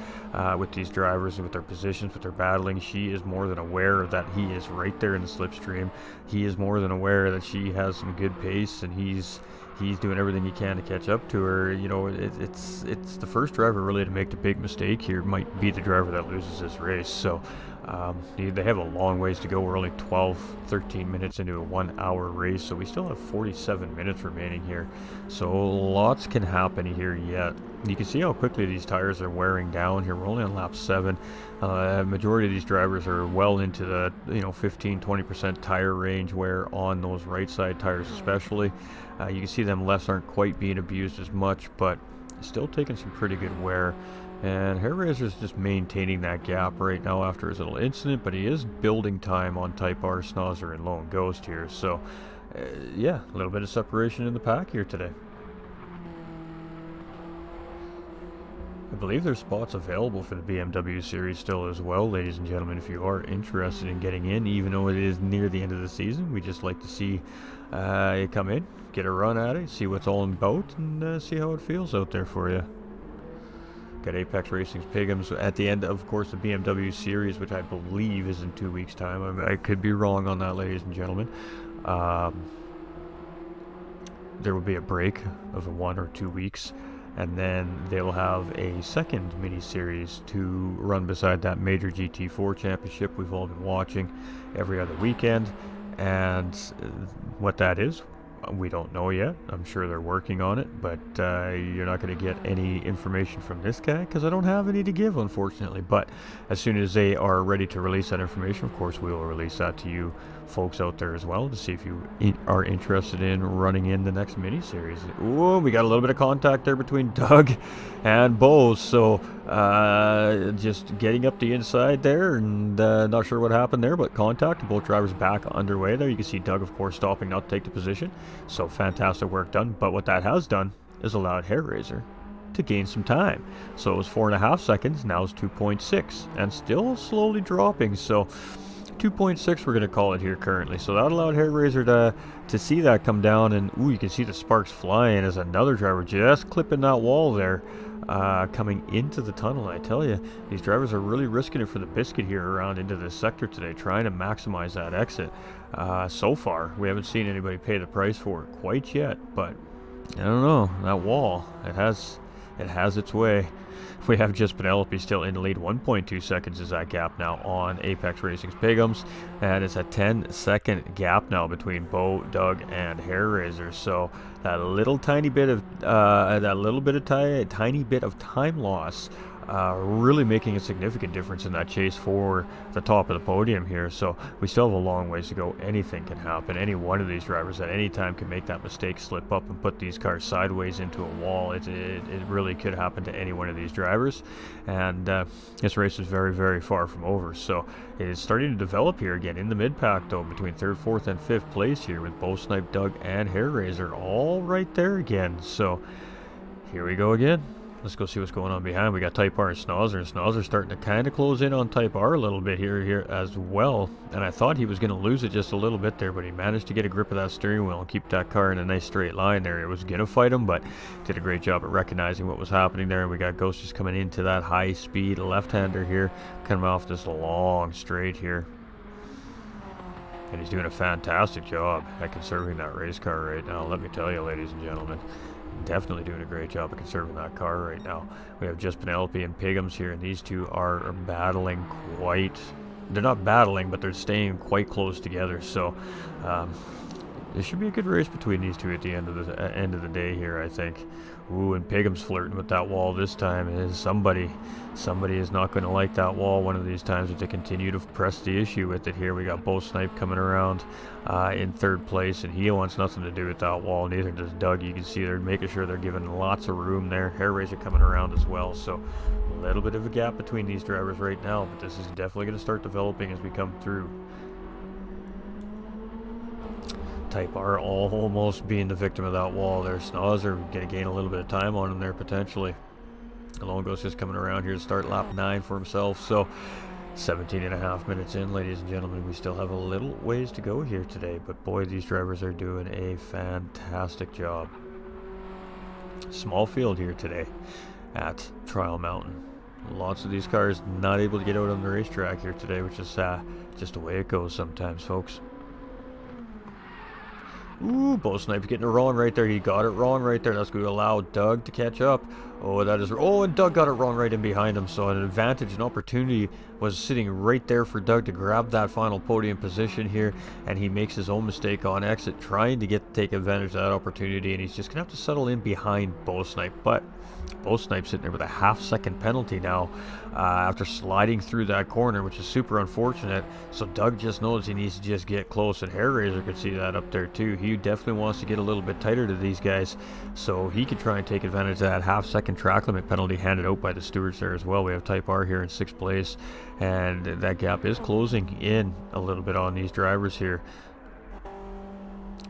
with these drivers and with their positions, with their battling. She is more than aware that he is right there in the slipstream. He is more than aware that she has some good pace, and he's doing everything he can to catch up to her. It's the first driver really to make the big mistake here might be the driver that loses this race. So they have a long ways to go. We're only 13 minutes into a 1 hour race, so we still have 47 minutes remaining here. So lots can happen here yet. You can see how quickly these tires are wearing down here. We're only on lap 7. Majority of these drivers are well into the 15-20% tire range wear on those right side tires especially. You can see them lefts aren't quite being abused as much, but still taking some pretty good wear. And Hair Raiser is just maintaining that gap right now after his little incident, but he is building time on Type R, Schnauzer, and Lone Ghost here. So yeah, a little bit of separation in the pack here today. I believe there's spots available for the BMW series still as well, ladies and gentlemen, if you are interested in getting in. Even though it is near the end of the season, we just like to see you come in, get a run at it, see what's all about, and see how it feels out there for you. Got Apex Racing's Pigums at the end, of course, the BMW series, which I believe is in 2 weeks' time. I could be wrong on that, ladies and gentlemen. There will be a break of 1 or 2 weeks, and then they'll have a second mini series to run beside that major GT4 championship we've all been watching every other weekend. And what that is, we don't know yet. I'm sure they're working on it, but you're not going to get any information from this guy because I don't have any to give, unfortunately. But as soon as they are ready to release that information, of course, we will release that to you folks out there as well to see if you are interested in running in the next mini-series. Ooh, we got a little bit of contact there between Doug and Bo, so just getting up the inside there, and not sure what happened there, but contact. Both drivers back underway there. You can see Doug, of course, stopping not to take the position, so fantastic work done. But what that has done is allowed Hairraiser to gain some time. So it was 4.5 seconds, now it's 2.6, and still slowly dropping. So 2.6 we're going to call it here currently. So that allowed Hairraiser to see that come down, and ooh, you can see the sparks flying as another driver just clipping that wall there, coming into the tunnel. I tell you, these drivers are really risking it for the biscuit here around into this sector today, trying to maximize that exit. So far, we haven't seen anybody pay the price for it quite yet, but I don't know, that wall, it has its way. We have just Penelope still in the lead. 1.2 seconds is that gap now on Apex Racing's Pigums, and it's a 10-second gap now between Bo, Doug, and Hairraiser. So that little tiny bit of tiny bit of time loss, really making a significant difference in that chase for the top of the podium here. So we still have a long ways to go. Anything can happen. Any one of these drivers at any time can make that mistake, slip up and put these cars sideways into a wall. It really could happen to any one of these drivers, and this race is very, very far from over. So it is starting to develop here again in the mid-pack, though, between 3rd, 4th, and 5th place here, with both Snipe, Doug, and Hairraiser all right there again. So here we go again. Let's go see what's going on behind. We got Type R and Snozzer starting to kind of close in on Type R a little bit here as well. And I thought he was going to lose it just a little bit there, but he managed to get a grip of that steering wheel and keep that car in a nice straight line there. It was going to fight him, but did a great job at recognizing what was happening there. And we got Ghost just coming into that high-speed left-hander here, coming off this long straight here. And he's doing a fantastic job at conserving that race car right now, let me tell you, ladies and gentlemen. Definitely doing a great job of conserving that car right now. We have just Penelope and Pigums here, and these two are battling quite... They're not battling, but they're staying quite close together. So this should be a good race between these two at the end of the day here, I think. Ooh, and Pigum's flirting with that wall this time. Is somebody is not going to like that wall one of these times if they continue to press the issue with it here. We got Bo Snipe coming around in 3rd place, and he wants nothing to do with that wall. Neither does Doug. You can see they're making sure they're giving lots of room there. Hairraiser coming around as well. So a little bit of a gap between these drivers right now, but this is definitely going to start developing as we come through. Type R almost being the victim of that wall there. Snozzer going to gain a little bit of time on him there potentially. Lone Ghost just coming around here to start lap 9 for himself. So 17.5 minutes in, ladies and gentlemen. We still have a little ways to go here today, but boy, these drivers are doing a fantastic job. Small field here today at Trial Mountain. Lots of these cars not able to get out on the racetrack here today, which is just the way it goes sometimes, folks. Ooh, Bo Snipe's getting it wrong right there. He got it wrong right there. That's going to allow Doug to catch up. Oh, that is... Oh, and Doug got it wrong right in behind him. So an advantage, an opportunity was sitting right there for Doug to grab that final podium position here. And he makes his own mistake on exit, trying to take advantage of that opportunity. And he's just going to have to settle in behind Bo Snipe. But Bo Snipe sitting there with a half-second penalty now after sliding through that corner, which is super unfortunate. So Doug just knows he needs to just get close, and Hairraiser could see that up there too. He definitely wants to get a little bit tighter to these guys, so he could try and take advantage of that half-second track limit penalty handed out by the stewards there as well. We have Type R here in 6th place, and that gap is closing in a little bit on these drivers here.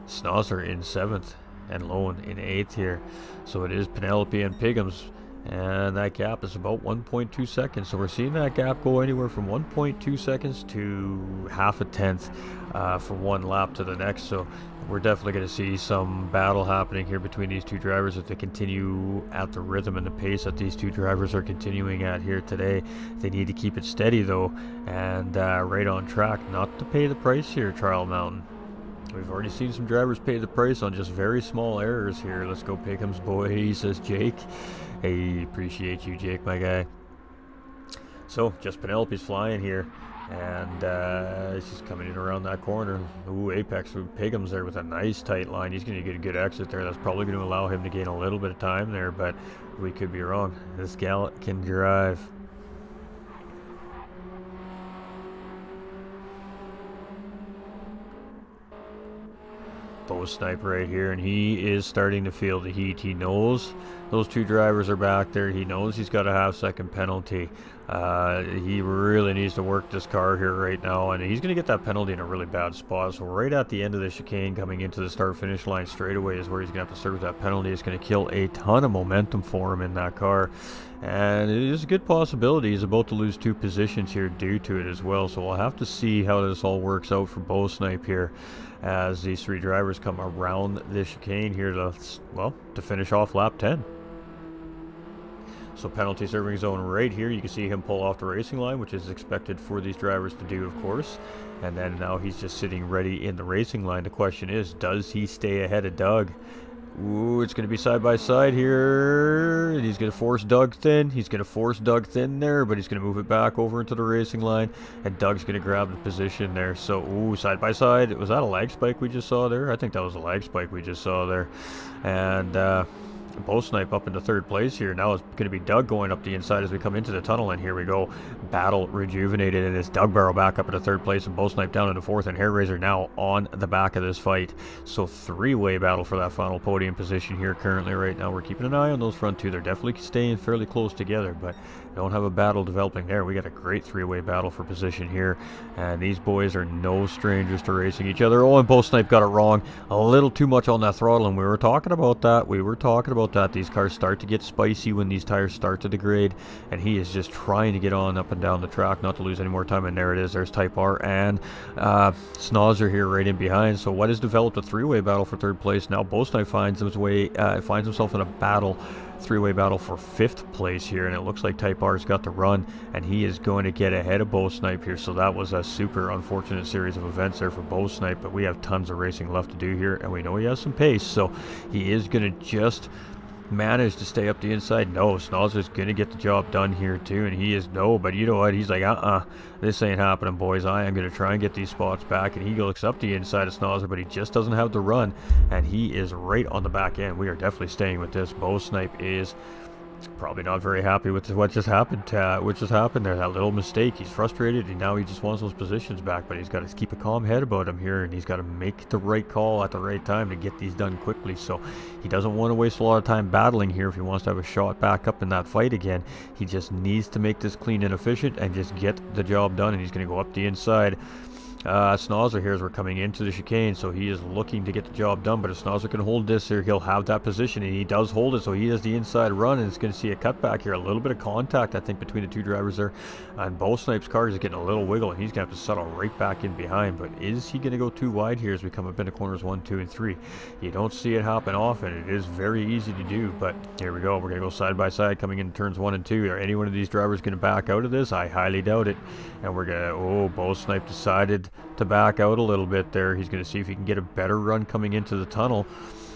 Snozzer in 7th and Lone in 8th here. So it is Penelope and Pigums, and that gap is about 1.2 seconds. So we're seeing that gap go anywhere from 1.2 seconds to half a tenth from one lap to the next. So we're definitely going to see some battle happening here between these two drivers if they continue at the rhythm and the pace that these two drivers are continuing at here today. They need to keep it steady though, and right on track, not to pay the price here, Trial Mountain. We've already seen some drivers pay the price on just very small errors here. Let's go Pickham's boy, says Jake. Hey, appreciate you, Jake, my guy. So, just Penelope's flying here, and she's coming in around that corner. Ooh, Apex with Pigham's there with a nice tight line. He's going to get a good exit there. That's probably going to allow him to gain a little bit of time there, but we could be wrong. This gal can drive. Bow Snipe right here, and he is starting to feel the heat. He knows those two drivers are back there. He knows he's got a half-second penalty. He really needs to work this car here right now, and he's going to get that penalty in a really bad spot. So right at the end of the chicane, coming into the start-finish line straightaway is where he's going to have to serve that penalty. It's going to kill a ton of momentum for him in that car, and it is a good possibility he's about to lose 2 positions here due to it as well. So we'll have to see how this all works out for Bow Snipe here, as these 3 drivers come around the chicane here to, well, to finish off lap 10. So penalty serving zone right here. You can see him pull off the racing line, which is expected for these drivers to do, of course. And then now he's just sitting ready in the racing line. The question is, does he stay ahead of Doug? Ooh, it's going to be side by side here. And he's going to force Doug thin. He's going to force Doug thin there, but he's going to move it back over into the racing line. And Doug's going to grab the position there. So, ooh, side by side. Was that a lag spike we just saw there? I think that was a lag spike we just saw there. And, Bow Snipe up into 3rd place here. Now it's going to be Doug going up the inside as we come into the tunnel, and here we go. Battle rejuvenated, and it's Doug Barrow back up into 3rd place and Bow Snipe down into 4th, and Hair Razor now on the back of this fight. So 3-way battle for that final podium position here currently right now. We're keeping an eye on those front 2. They're definitely staying fairly close together, but don't have a battle developing there. We got a great 3-way battle for position here, and these boys are no strangers to racing each other. Oh, and Bow Snipe got it wrong. A little too much on that throttle, and we were talking about that. That these cars start to get spicy when these tires start to degrade, and he is just trying to get on up and down the track, not to lose any more time. And there it is. There's Type R and Snozzer here right in behind. So what has developed a 3-way battle for 3rd place. Now Bow Snipe finds himself in a battle, 3-way battle for 5th place here, and it looks like Type R's got the run, and he is going to get ahead of Bow Snipe here. So that was a super unfortunate series of events there for Bow Snipe, but we have tons of racing left to do here, and we know he has some pace, so he is going to just manage to stay up the inside. No, Snozzer's going to get the job done here too, and he is but you know what, he's like, this ain't happening, boys. I am going to try and get these spots back, and he looks up the inside of Snozzer, but he just doesn't have the run, and he is right on the back end. We are definitely staying with this. Bow Snipe is probably not very happy with what just happened there. That little mistake. He's frustrated, and now he just wants those positions back, but he's got to keep a calm head about him here, and he's got to make the right call at the right time to get these done quickly. So he doesn't want to waste a lot of time battling here if he wants to have a shot back up in that fight again. He just needs to make this clean and efficient and just get the job done, and he's going to go up the inside. Snozzer here as we're coming into the chicane, so he is looking to get the job done, but if Snozzer can hold this here, he'll have that position, and he does hold it, so he has the inside run, and it's going to see a cutback here, a little bit of contact, I think, between the 2 drivers there, and Bow Snipe's car is getting a little wiggle, and he's going to have to settle right back in behind. But is he going to go too wide here as we come up into corners 1, 2, and 3? You don't see it happen often. It is very easy to do, but here we go. We're going to go side by side coming into turns 1 and 2. Are any one of these drivers going to back out of this? I highly doubt it. And we're going to, Bow Snipe decided to back out a little bit there. He's going to see if he can get a better run coming into the tunnel.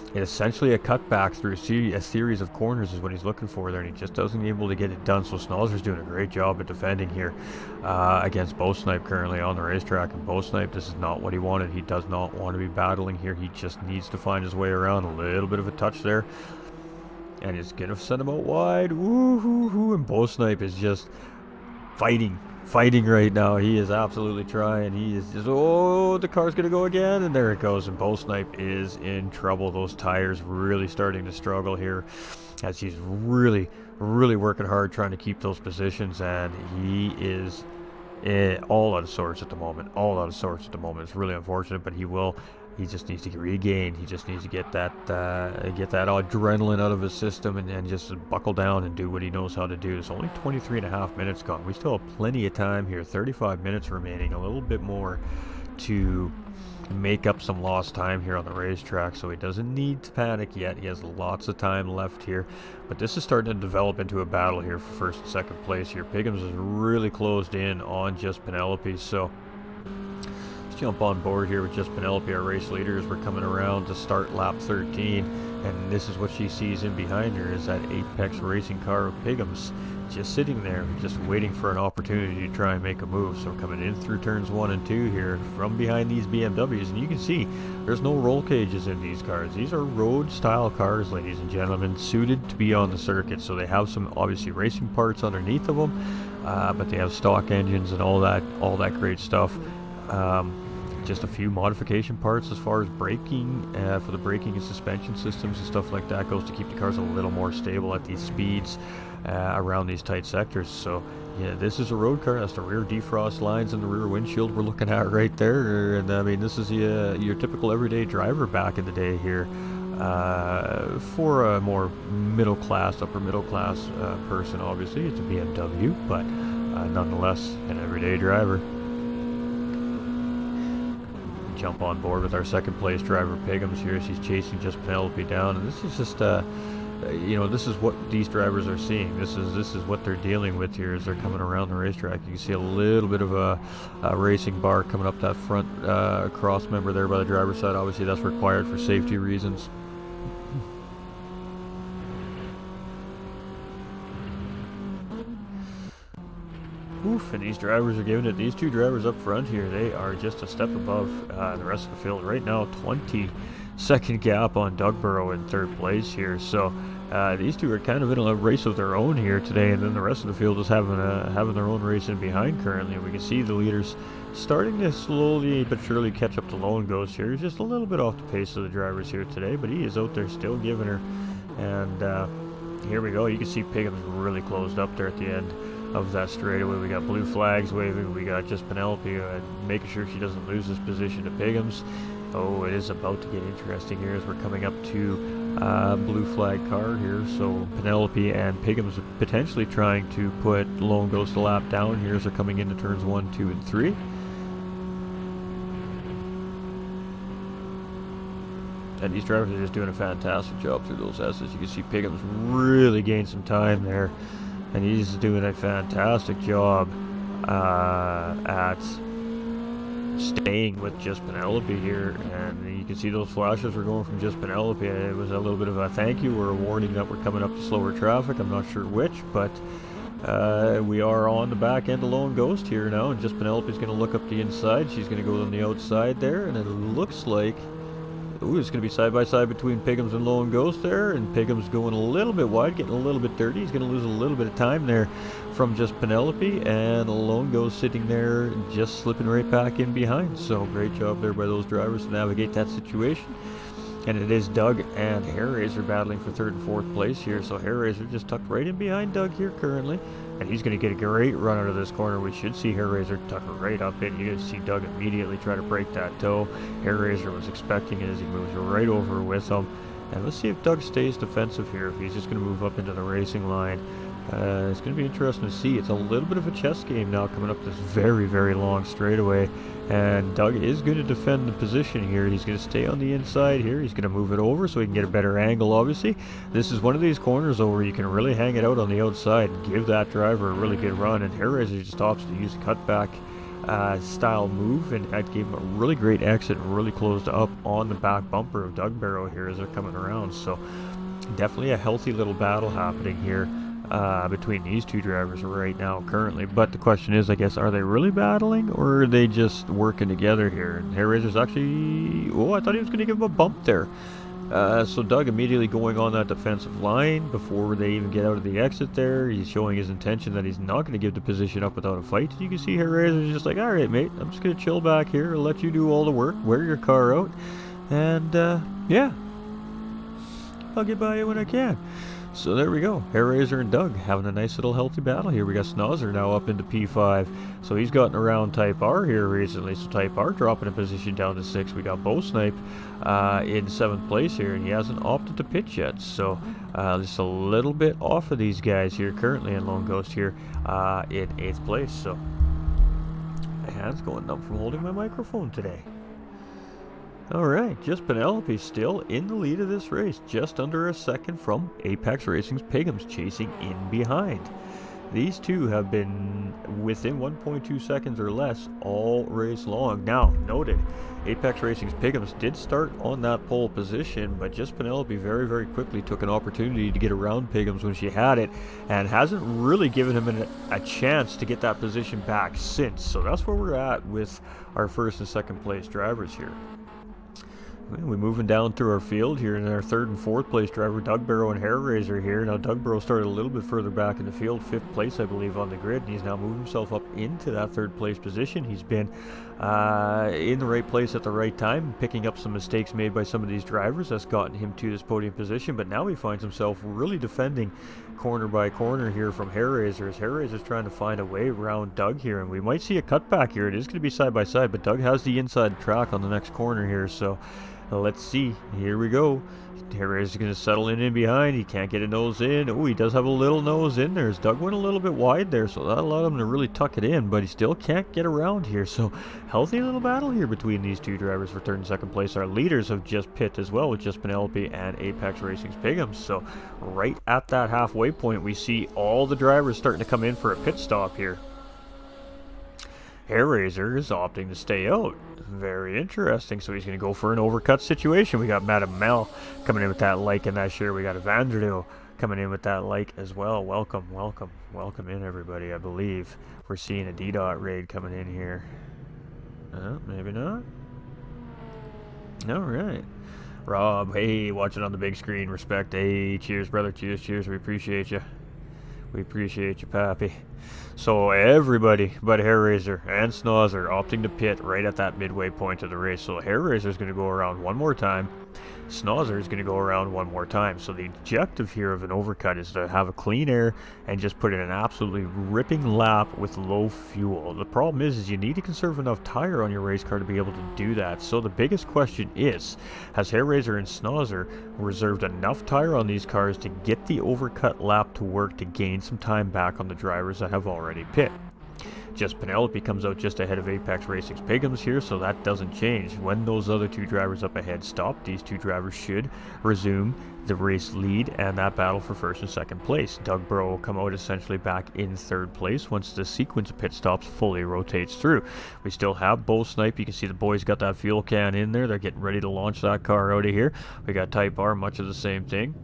And essentially a cutback through a series of corners is what he's looking for there, and he just doesn't able to get it done. So Snozzer's doing a great job at defending here against Bow Snipe currently on the racetrack. And Bow Snipe, this is not what he wanted. He does not want to be battling here. He just needs to find his way around. A little bit of a touch there, and it's going to send him out wide. Woo-hoo-hoo. And Bow Snipe is just fighting right now. He is absolutely trying. He is just, the car's gonna go again, and there it goes, and Bow Snipe is in trouble. Those tires really starting to struggle here as he's really working hard trying to keep those positions, and he is all out of sorts at the moment. It's really unfortunate, but he just needs to regain. He just needs to get that adrenaline out of his system and just buckle down and do what he knows how to do. It's only 23.5 minutes gone. We still have plenty of time here. 35 minutes remaining. A little bit more to make up some lost time here on the racetrack, so he doesn't need to panic yet. He has lots of time left here, but this is starting to develop into a battle here for 1st and 2nd place here. Piggums is really closed in on just Penelope, so jump on board here with just Penelope, our race leader, as we're coming around to start lap 13. And this is what she sees in behind her, is that Apex Racing car of Pigham's just sitting there, just waiting for an opportunity to try and make a move. So coming in through turns 1 and 2 here from behind these BMWs, and you can see there's no roll cages in these cars. These are road style cars, ladies and gentlemen, suited to be on the circuit. So they have some obviously racing parts underneath of them, but they have stock engines and all that great stuff. Just a few modification parts as far as braking, for the braking and suspension systems and stuff like that goes to keep the cars a little more stable at these speeds around these tight sectors. So yeah, this is a road car. That's the rear defrost lines and the rear windshield we're looking at right there. And I mean, this is your typical everyday driver back in the day here, for a more middle class, upper middle class person. Obviously it's a BMW, but nonetheless an everyday driver. Jump on board with our second place driver Pigham's here. She's chasing just Penelope down, and this is just you know, this is what these drivers are seeing. This is what they're dealing with here as they're coming around the racetrack. You can see a little bit of a racing bar coming up that front cross member there by the driver's side. Obviously that's required for safety reasons. Oof, and these drivers are giving it. These two drivers up front here, they are just a step above the rest of the field. Right now, 20-second gap on Dugborough in third place here. So these two are kind of in a race of their own here today, and then the rest of the field is having their own race in behind currently. We can see the leaders starting to slowly but surely catch up to Lone Ghost here. He's just a little bit off the pace of the drivers here today, but he is out there still giving her. And here we go. You can see Pigham's really closed up there at the end of that straightaway. We got blue flags waving. We got just Penelope making sure she doesn't lose this position to Pigham's. Oh, it is about to get interesting here as we're coming up to blue flag car here. So Penelope and Pigham's potentially trying to put Lone Ghost a lap down here as they're coming into turns 1, 2, and 3. And these drivers are just doing a fantastic job through those S's. You can see Pigham's really gained some time there, and he's doing a fantastic job at staying with just Penelope here. And you can see those flashes were going from just Penelope. It was a little bit of a thank you or a warning that we're coming up to slower traffic. I'm not sure which, but we are on the back end of Lone Ghost here now, and just Penelope's going to look up the inside. She's going to go on the outside there, and it looks like, ooh, it's going to be side by side between Pigham's and Lone Ghost there, and Pigham's going a little bit wide, getting a little bit dirty. He's going to lose a little bit of time there from just Penelope, and Lone Ghost sitting there just slipping right back in behind. So great job there by those drivers to navigate that situation. And it is Doug and Hairraiser battling for third and fourth place here. So Hairraiser just tucked right in behind Doug here currently, and he's going to get a great run out of this corner. We should see Hairraiser tuck right up in. You're going to see Doug immediately try to break that toe. Hairraiser was expecting it as he moves right over with him. And let's see if Doug stays defensive here, if he's just going to move up into the racing line. It's going to be interesting to see. It's a little bit of a chess game now coming up this very, very long straightaway. And Doug is going to defend the position here. He's going to stay on the inside here. He's going to move it over so he can get a better angle, obviously. This is one of these corners, though, where you can really hang it out on the outside and give that driver a really good run. And Hairraiser just opts to use a cutback style move, and that gave him a really great exit and really closed up on the back bumper of Doug Barrow here as they're coming around. So definitely a healthy little battle happening here between these two drivers right now currently. But the question is, I guess, are they really battling, or are they just working together here? And Hairraiser's actually, oh, I thought he was going to give him a bump there. So Doug immediately going on that defensive line before they even get out of the exit there. He's showing his intention that he's not going to give the position up without a fight. You can see Hairraiser's just like, all right, mate, I'm just going to chill back here. I'll let you do all the work. Wear your car out. And, yeah, I'll get by you when I can. So there we go. Hairraiser and Doug having a nice little healthy battle here. We got Snozzer now up into P5. So he's gotten around Type R here recently. So Type R dropping a position down to 6. We got Bowsnipe in 7th place here, and he hasn't opted to pitch yet. So just a little bit off of these guys here currently, in Lone Ghost here in 8th place. So my hand's going numb from holding my microphone today. Alright, just Penelope still in the lead of this race, just under a second from Apex Racing's Pigham's chasing in behind. these two have been within 1.2 seconds or less all race long. Now, noted, Apex Racing's Piggums did start on that pole position, but just Penelope very, very quickly took an opportunity to get around Piggums when she had it, and hasn't really given him a chance to get that position back since. So that's where we're at with our first and second place drivers here. We're moving down through our field here, and our third and fourth place driver, Doug Barrow and Hair Razor here. Now, Doug Barrow started a little bit further back in the field, 5th place, I believe, on the grid, and he's now moved himself up into that 3rd place position. He's been in the right place at the right time, picking up some mistakes made by some of these drivers. That's gotten him to this podium position, but now he finds himself really defending corner by corner here from Hair Razor, as Hair Razor's trying to find a way around Doug here, and we might see a cutback here. It is going to be side by side, but Doug has the inside track on the next corner here, so let's see. Here we go. Hair Razor's going to settle in behind. He can't get a nose in. Oh, he does have a little nose in there. As Doug went a little bit wide there, so that allowed him to really tuck it in, but he still can't get around here. So healthy little battle here between these two drivers for 3rd and 2nd place. Our leaders have just pit as well, with just Penelope and Apex Racing's Piggums. So right at that halfway point, we see all the drivers starting to come in for a pit stop here. Hair Razor is opting to stay out. Very interesting. So he's going to go for an overcut situation. We got Madam Mel coming in with that like and that share. We got Evandro coming in with that like as well. Welcome, welcome, welcome in, everybody. I believe we're seeing a D-Dot raid coming in here. Maybe not. All right. Rob, hey, watching on the big screen. Respect. Hey, cheers, brother. Cheers, cheers. We appreciate you. We appreciate you, Pappy. So everybody but Hair Razor and Snozzer opting to pit right at that midway point of the race. So Hair Razor is going to go around one more time. Snozzer is going to go around one more time. So the objective here of an overcut is to have a clean air and just put in an absolutely ripping lap with low fuel. The problem is you need to conserve enough tire on your race car to be able to do that. So the biggest question is, has Hair Razor and Snozzer reserved enough tire on these cars to get the overcut lap to work to gain some time back on the drivers that have already pit? Just Penelope comes out just ahead of Apex Racing's Piggums here, so that doesn't change. When those other two drivers up ahead stop, these two drivers should resume the race lead and that battle for 1st and 2nd place. Doug Barrow will come out essentially back in 3rd place once the sequence of pit stops fully rotates through. We still have Bo Snipe. You can see the boys got that fuel can in there. They're getting ready to launch that car out of here. We got Type R, much of the same thing.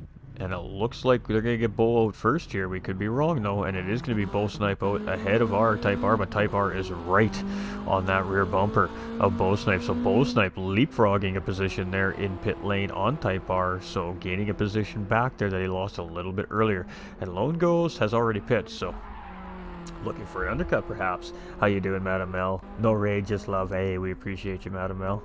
And it looks like they're going to get Bo out first here. We could be wrong, though, and it is going to be Bo Snipe out ahead of our Type R, but Type R is right on that rear bumper of Bo Snipe. So Bo Snipe leapfrogging a position there in pit lane on Type R, so gaining a position back there that he lost a little bit earlier. And Lone Ghost has already pit, so looking for an undercut, perhaps. How you doing, Madam Mel? No raid, just love. Hey, we appreciate you, Madam Mel.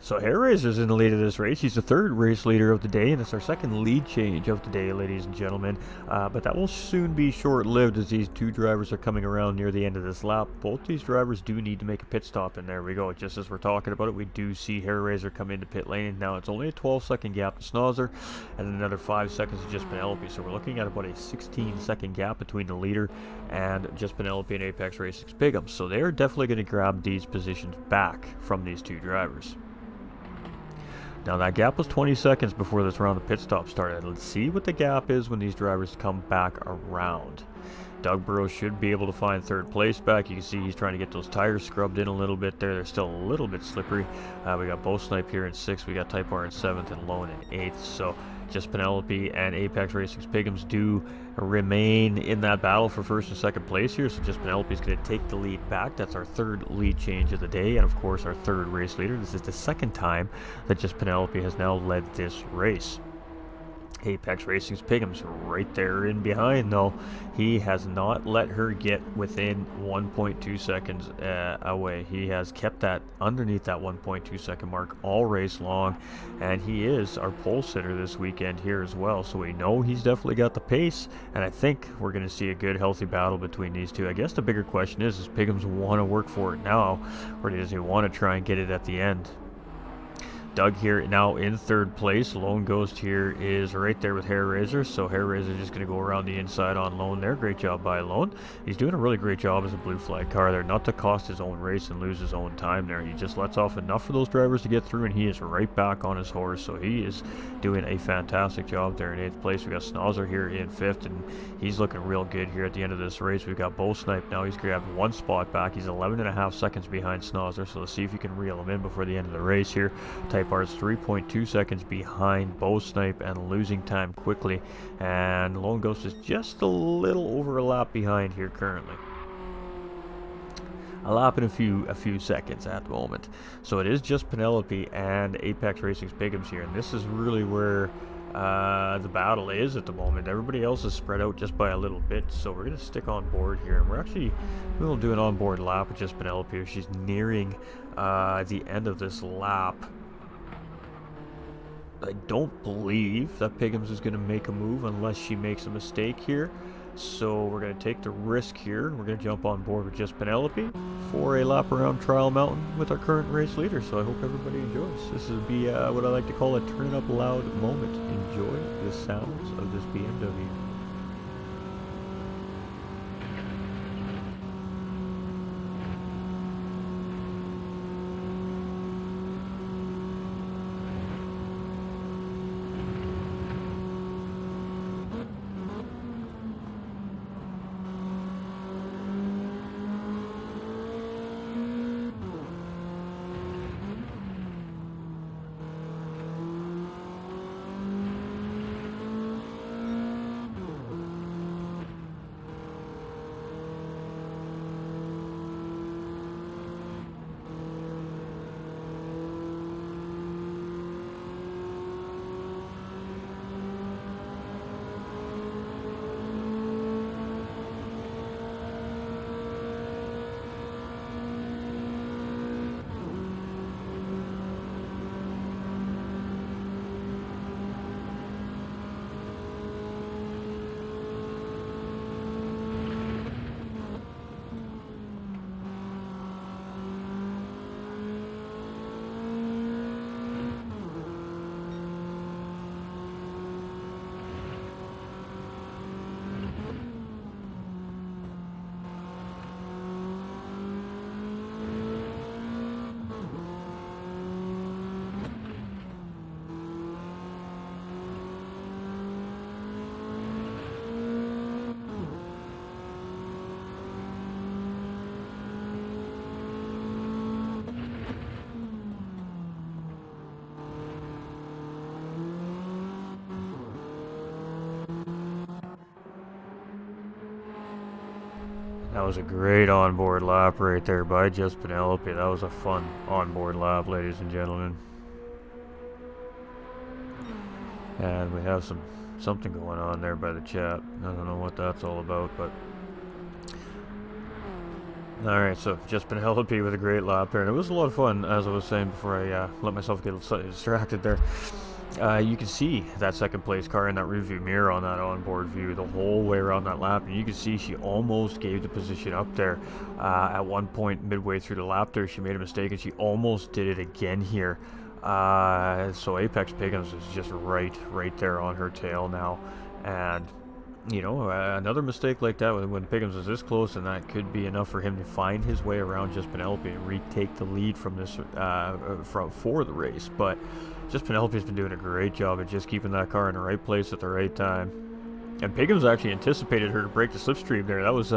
So Hair Razor's in the lead of this race. He's the 3rd race leader of the day, and it's our 2nd lead change of the day, ladies and gentlemen. But that will soon be short-lived as these two drivers are coming around near the end of this lap. Both these drivers do need to make a pit stop, and there we go. Just as we're talking about it, we do see Hair Razor come into pit lane. Now it's only a 12-second gap to Snozzer, and another 5 seconds to Just Penelope. So we're looking at about a 16-second gap between the leader and Just Penelope and Apex Racing's Piggums. So they're definitely going to grab these positions back from these two drivers. Now that gap was 20 seconds before this round of pit stop started. Let's see what the gap is when these drivers come back around. Doug Barrow should be able to find 3rd place back. You can see he's trying to get those tires scrubbed in a little bit there. They're still a little bit slippery. We got Bo Snipe here in 6th. We got Type R in 7th and Lone in 8th. So Just Penelope and Apex Racing's Piggums do remain in that battle for 1st and 2nd place here. So Just Penelope is going to take the lead back. That's our 3rd lead change of the day, and of course our 3rd race leader. This is the 2nd time that Just Penelope has now led this race. Apex Racing's Piggums right there in behind, though. He has not let her get within 1.2 seconds away. He has kept that underneath that 1.2 second mark all race long, and he is our pole sitter this weekend here as well. So we know he's definitely got the pace, and I think we're going to see a good, healthy battle between these two. I guess the bigger question is, does Piggums want to work for it now, or does he want to try and get it at the end? Doug here now in third place. Lone Ghost here is right there with Hair Razor, so Hair Razor just going to go around the inside on Lone there. Great job by Lone. He's doing a really great job as a blue flag car there, not to cost his own race and lose his own time there. He just lets off enough for those drivers to get through, and he is right back on his horse, so he is doing a fantastic job there in 8th place. We got Snozzer here in 5th, and he's looking real good here at the end of this race. We've got Bo Snipe now. He's grabbed 1 spot back. He's 11.5 seconds behind Snozzer, so let's see if you can reel him in before the end of the race here. Type R's 3.2 seconds behind Bo Snipe and losing time quickly, and Lone Ghost is just a little over a lap behind here currently. A lap in a few seconds at the moment. So it is just Penelope and Apex Racing's Piggums here, and this is really where the battle is at the moment. Everybody else is spread out just by a little bit, so we're going to stick on board here, and we'll do an onboard lap with just Penelope. She's nearing the end of this lap. I don't believe that Piggums is going to make a move unless she makes a mistake here. So we're going to take the risk here. We're going to jump on board with just Penelope for a lap around Trial Mountain with our current race leader. So I hope everybody enjoys. This will be what I like to call a turn up loud moment. Enjoy the sounds of this BMW. That was a great onboard lap right there by just Penelope. That was a fun onboard lap, ladies and gentlemen. And we have something going on there by the chat. I don't know what that's all about, but alright, so just Penelope with a great lap there. And it was a lot of fun, as I was saying before I let myself get distracted there. You can see that second place car in that rearview mirror on that onboard view the whole way around that lap, and you can see she almost gave the position up there. At one point midway through the lap there, she made a mistake and she almost did it again here. So Apex Piggums is just right there on her tail now, and you know, another mistake like that when Piggums is this close, and that could be enough for him to find his way around just Penelope and retake the lead from this for the race. But just Penelope's been doing a great job at just keeping that car in the right place at the right time. And Piggums actually anticipated her to break the slipstream there. That was,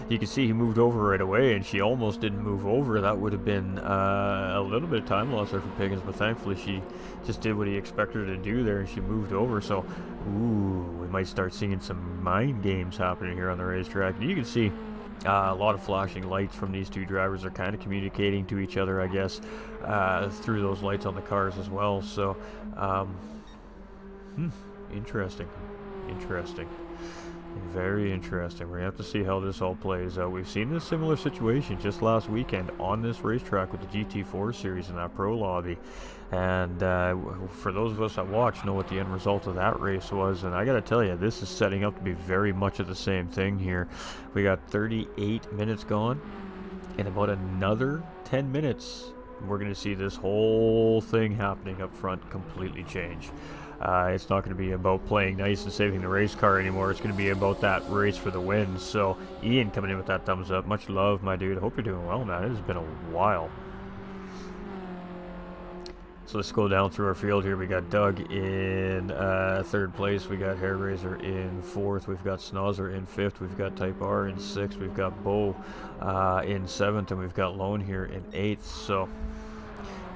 you can see he moved over right away, and she almost didn't move over. That would have been a little bit of time loss there for Piggums, but thankfully she just did what he expected her to do there, and she moved over. So, ooh, we might start seeing some mind games happening here on the racetrack. And you can see a lot of flashing lights from these two drivers. Are kind of communicating to each other, I guess, through those lights on the cars as well. So, interesting. Very interesting. We're going to have to see how this all plays out. We've seen a similar situation just last weekend on this racetrack with the GT4 series in that pro lobby. And for those of us that watched know what the end result of that race was. And I got to tell you, this is setting up to be very much of the same thing here. We got 38 minutes gone. In about another 10 minutes, we're going to see this whole thing happening up front completely change. It's not going to be about playing nice and saving the race car anymore. It's going to be about that race for the win. So Ian coming in with that thumbs up. Much love, my dude. Hope you're doing well, man. It has been a while. So let's go down through our field here. We got Doug in third place. We got Hairraiser in fourth. We've got Snozzer in fifth. We've got Type R in sixth. We've got Bo in seventh. And we've got Lone here in eighth. So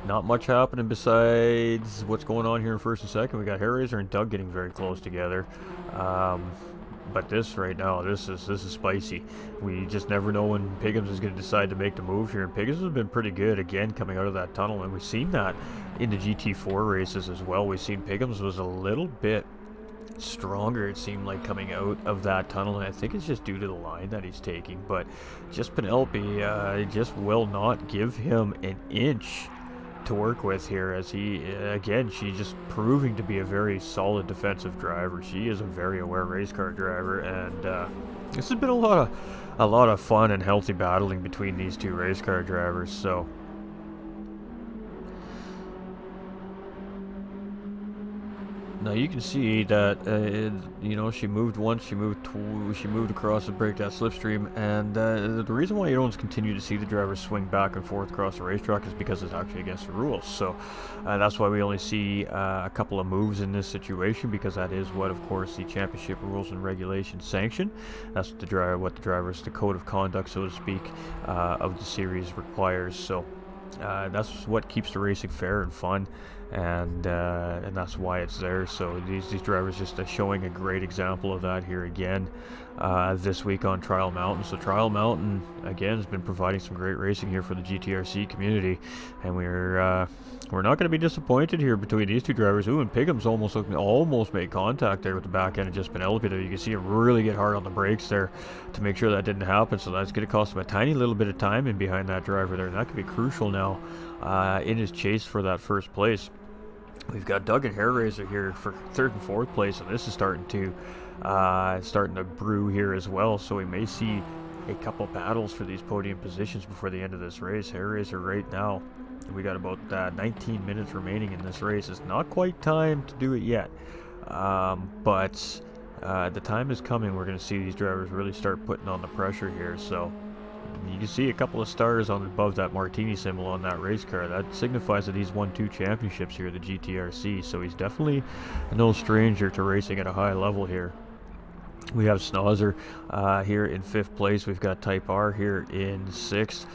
not much happening besides what's going on here in first and second. We got Hairraiser and Doug getting very close together. But this right now, this is spicy. We just never know when Piggums is going to decide to make the move here. And Piggums has been pretty good again coming out of that tunnel, and we've seen that in the GT4 races as well. We've seen Piggums was a little bit stronger, it seemed like, coming out of that tunnel, and I think it's just due to the line that he's taking. But just Penelope just will not give him an inch to work with here, as he again, she's just proving to be a very solid defensive driver. She is a very aware race car driver, and this has been a lot of fun and healthy battling between these two race car drivers. So now you can see that you know, she moved once, she moved across to break that slipstream, and the reason why you don't continue to see the drivers swing back and forth across the racetrack is because it's actually against the rules. So that's why we only see a couple of moves in this situation, because that is what, of course, the championship rules and regulations sanction. That's what the drivers, the code of conduct, so to speak, of the series requires. So that's what keeps the racing fair and fun, and that's why it's there. So these drivers just showing a great example of that here again this week on Trial Mountain. So Trial Mountain again has been providing some great racing here for the GTRC community, and we're not going to be disappointed here between these two drivers. Ooh, and Piggums almost made contact there with the back end of just Penelope there. You can see him really get hard on the brakes there to make sure that didn't happen. So that's going to cost him a tiny little bit of time in behind that driver there, and that could be crucial now in his chase for that first place. We've got Doug and Hairraiser here for third and fourth place, and this is starting to brew here as well. So we may see a couple battles for these podium positions before the end of this race. Hairraiser right now, we got about 19 minutes remaining in this race. It's not quite time to do it yet, but the time is coming. We're going to see these drivers really start putting on the pressure here. So you can see a couple of stars on above that martini symbol on that race car. That signifies that he's won 2 championships here at the GTRC, so he's definitely no stranger to racing at a high level here. We have Snozzer here in 5th place. We've got Type R here in 6th.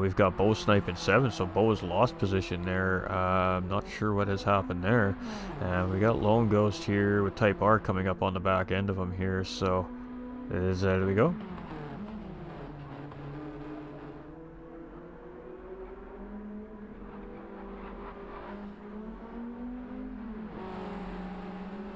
We've got Bo Snipe in 7th, so Bo has lost position there. I'm not sure what has happened there. And we got Lone Ghost here with Type R coming up on the back end of him here. So there we go.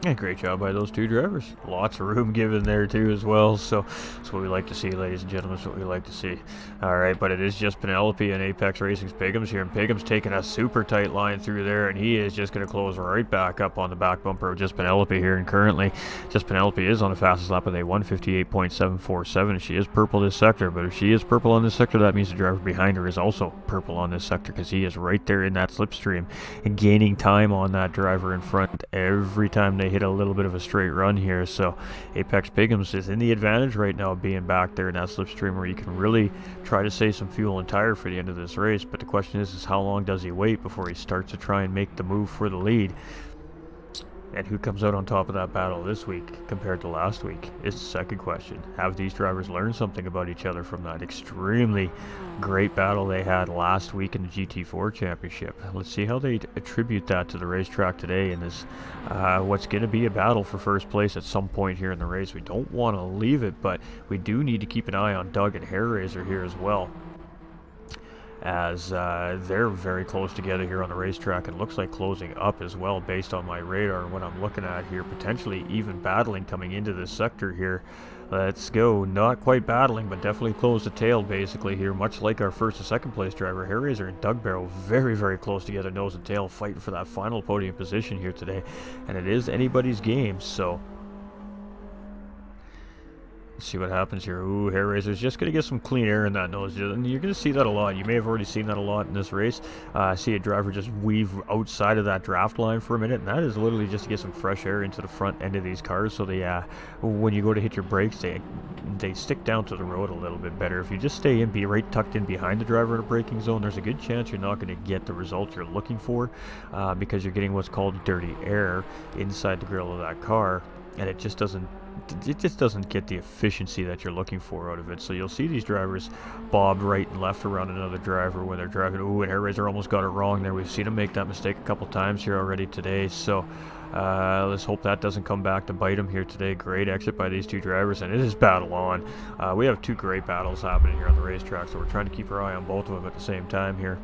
And great job by those two drivers. Lots of room given there too as well. So that's what we like to see, ladies and gentlemen. That's what we like to see. All right, but it is just Penelope and Apex Racing's Piggums here. And Piggums taking a super tight line through there, and he is just going to close right back up on the back bumper of just Penelope here. And currently, just Penelope is on the fastest lap with a 158.747. She is purple this sector, but if she is purple on this sector, that means the driver behind her is also purple on this sector, because he is right there in that slipstream and gaining time on that driver in front every time they hit a little bit of a straight run here. So Apex Piggums is in the advantage right now, being back there in that slipstream where you can really try to save some fuel and tire for the end of this race. But the question is how long does he wait before he starts to try and make the move for the lead? And who comes out on top of that battle this week compared to last week is the second question. Have these drivers learned something about each other from that extremely great battle they had last week in the GT4 Championship? Let's see how they attribute that to the racetrack today in this what's going to be a battle for first place at some point here in the race. We don't want to leave it, but we do need to keep an eye on Doug and Hairraiser here as well, as they're very close together here on the racetrack, and looks like closing up as well based on my radar and what I'm looking at here, potentially even battling coming into this sector here. Let's go. Not quite battling, but definitely close the tail basically here, much like our first and second place driver. Hairraiser and Doug Barrow very, very close together, nose and tail, fighting for that final podium position here today, and it is anybody's game. So Let's see what happens here. Ooh, Hair Razor's just going to get some clean air in that nose. And you're going to see that a lot. You may have already seen that a lot in this race. See a driver just weave outside of that draft line for a minute. And that is literally just to get some fresh air into the front end of these cars. So they, when you go to hit your brakes, they stick down to the road a little bit better. If you just stay in, be right tucked in behind the driver in a braking zone, there's a good chance you're not going to get the results you're looking for because you're getting what's called dirty air inside the grill of that car. And it just doesn't get the efficiency that you're looking for out of it. So you'll see these drivers bob right and left around another driver when they're driving. Ooh, and Hair Razor almost got it wrong there. We've seen him make that mistake a couple times here already today. So let's hope that doesn't come back to bite him here today. Great exit by these two drivers, and it is battle on. We have two great battles happening here on the racetrack, so we're trying to keep our eye on both of them at the same time here.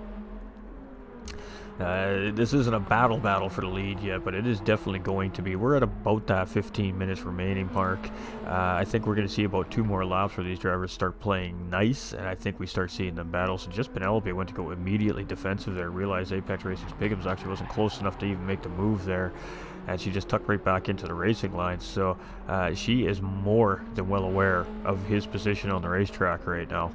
This isn't a battle for the lead yet, but it is definitely going to be. We're at about that 15 minutes remaining mark. I think we're going to see about 2 more laps where these drivers start playing nice, and I think we start seeing them battle. So just Penelope went to go immediately defensive there, realized Apex Racing's Piggums actually wasn't close enough to even make the move there, and she just tucked right back into the racing line. So she is more than well aware of his position on the racetrack right now.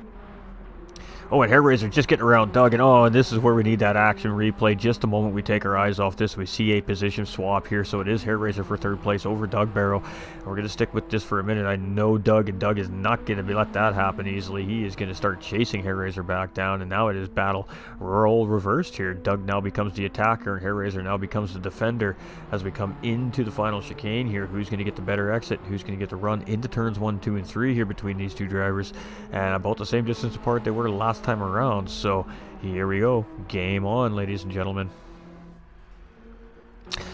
Oh, and Hair Razor just getting around Doug, and this is where we need that action replay. Just a moment we take our eyes off this, we see a position swap here, so it is Hair Razor for 3rd place over Doug Barrow. And we're going to stick with this for a minute. I know Doug is not going to let that happen easily. He is going to start chasing Hair Razor back down, and now it is battle role reversed here. Doug now becomes the attacker, and Hair Razor now becomes the defender as we come into the final chicane here. Who's going to get the better exit? Who's going to get the run into turns 1, 2, and 3 here between these two drivers? And about the same distance apart they were last time around. So here we go, game on, ladies and gentlemen.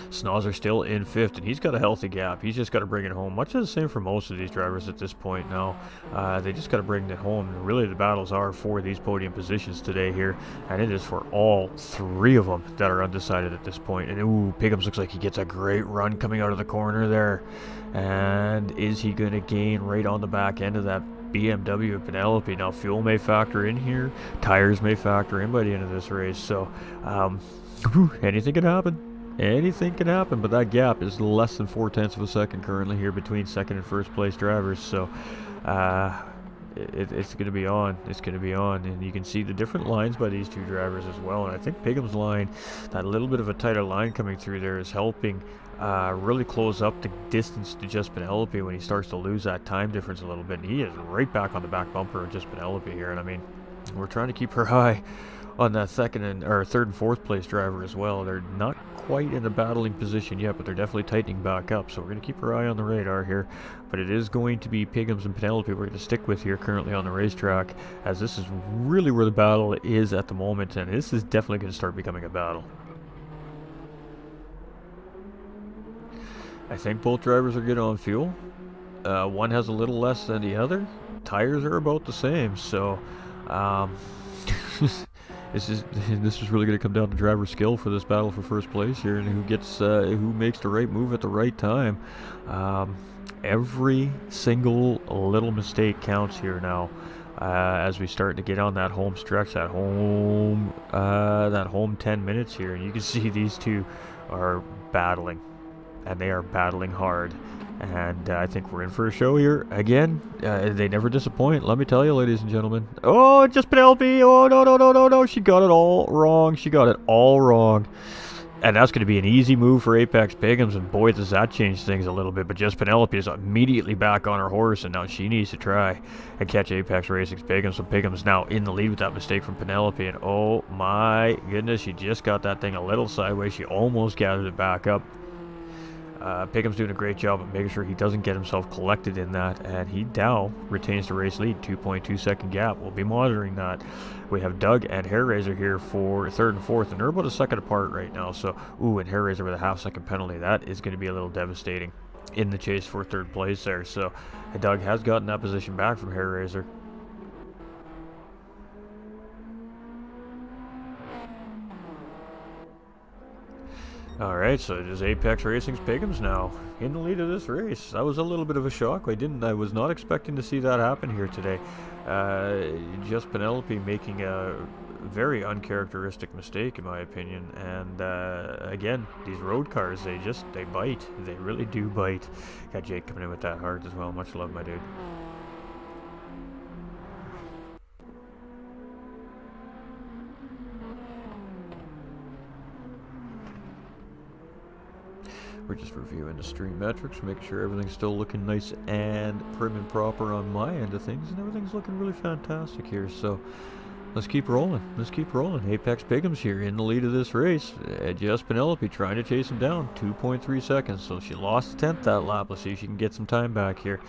Snozzer still in 5th, and he's got a healthy gap. He's just got to bring it home. Much of the same for most of these drivers at this point now. They just got to bring it home. Really, the battles are for these podium positions today here, and it is for all 3 of them that are undecided at this point. And ooh, Piggums looks like he gets a great run coming out of the corner there. And is he going to gain right on the back end of that BMW of Penelope? Now, fuel may factor in here. Tires may factor in by the end of this race. So, anything could happen. Anything can happen, but that gap is less than 0.4 of a second currently here between 2nd and 1st place drivers. So it's going to be on. It's going to be on, and you can see the different lines by these two drivers as well. And I think Piggum's line, that little bit of a tighter line coming through there, is helping really close up the distance to just Penelope when he starts to lose that time difference a little bit. And he is right back on the back bumper of just Penelope here. And I mean, we're trying to keep her eye on that 3rd and 4th place driver as well. They're not quite in a battling position yet, but they're definitely tightening back up. So we're going to keep our eye on the radar here. But it is going to be Piggums and Penelope we're going to stick with here currently on the racetrack, as this is really where the battle is at the moment, and this is definitely going to start becoming a battle. I think both drivers are good on fuel. One has a little less than the other. Tires are about the same, so this is really going to come down to driver skill for this battle for 1st place here, and who makes the right move at the right time. Every single little mistake counts here now, as we start to get on that home stretch, that home 10 minutes here, and you can see these two are battling, and they are battling hard. And I think we're in for a show here. Again, they never disappoint, let me tell you, ladies and gentlemen. Oh, just Penelope. Oh, no. She got it all wrong. And that's going to be an easy move for Apex Piggums. And boy, does that change things a little bit. But just Penelope is immediately back on her horse. And now she needs to try and catch Apex Racing's Piggums. So Piggums now in the lead with that mistake from Penelope. And oh my goodness, she just got that thing a little sideways. She almost gathered it back up. Piggum's doing a great job of making sure he doesn't get himself collected in that, and he now retains the race lead, 2.2 second gap. We'll be monitoring that. We have Doug and Hair Razor here for 3rd and 4th, and they're about a second apart right now. So, and Hair Razor with a half-second penalty. That is going to be a little devastating in the chase for 3rd place there. So, Doug has gotten that position back from Hair Razor. Alright, so it is Apex Racing's Piggums now in the lead of this race. That was a little bit of a shock. I was not expecting to see that happen here today. Just Penelope making a very uncharacteristic mistake, in my opinion. And again, these road cars, they bite. They really do bite. Got Jake coming in with that hard as well. Much love, my dude. We're just reviewing the stream metrics, making sure everything's still looking nice and prim and proper on my end of things, and everything's looking really fantastic here. So let's keep rolling. Let's keep rolling. Apex Pigham's here in the lead of this race. Jess Penelope trying to chase him down. 2.3 seconds. So she lost the 10th that lap. Let's see if she can get some time back here.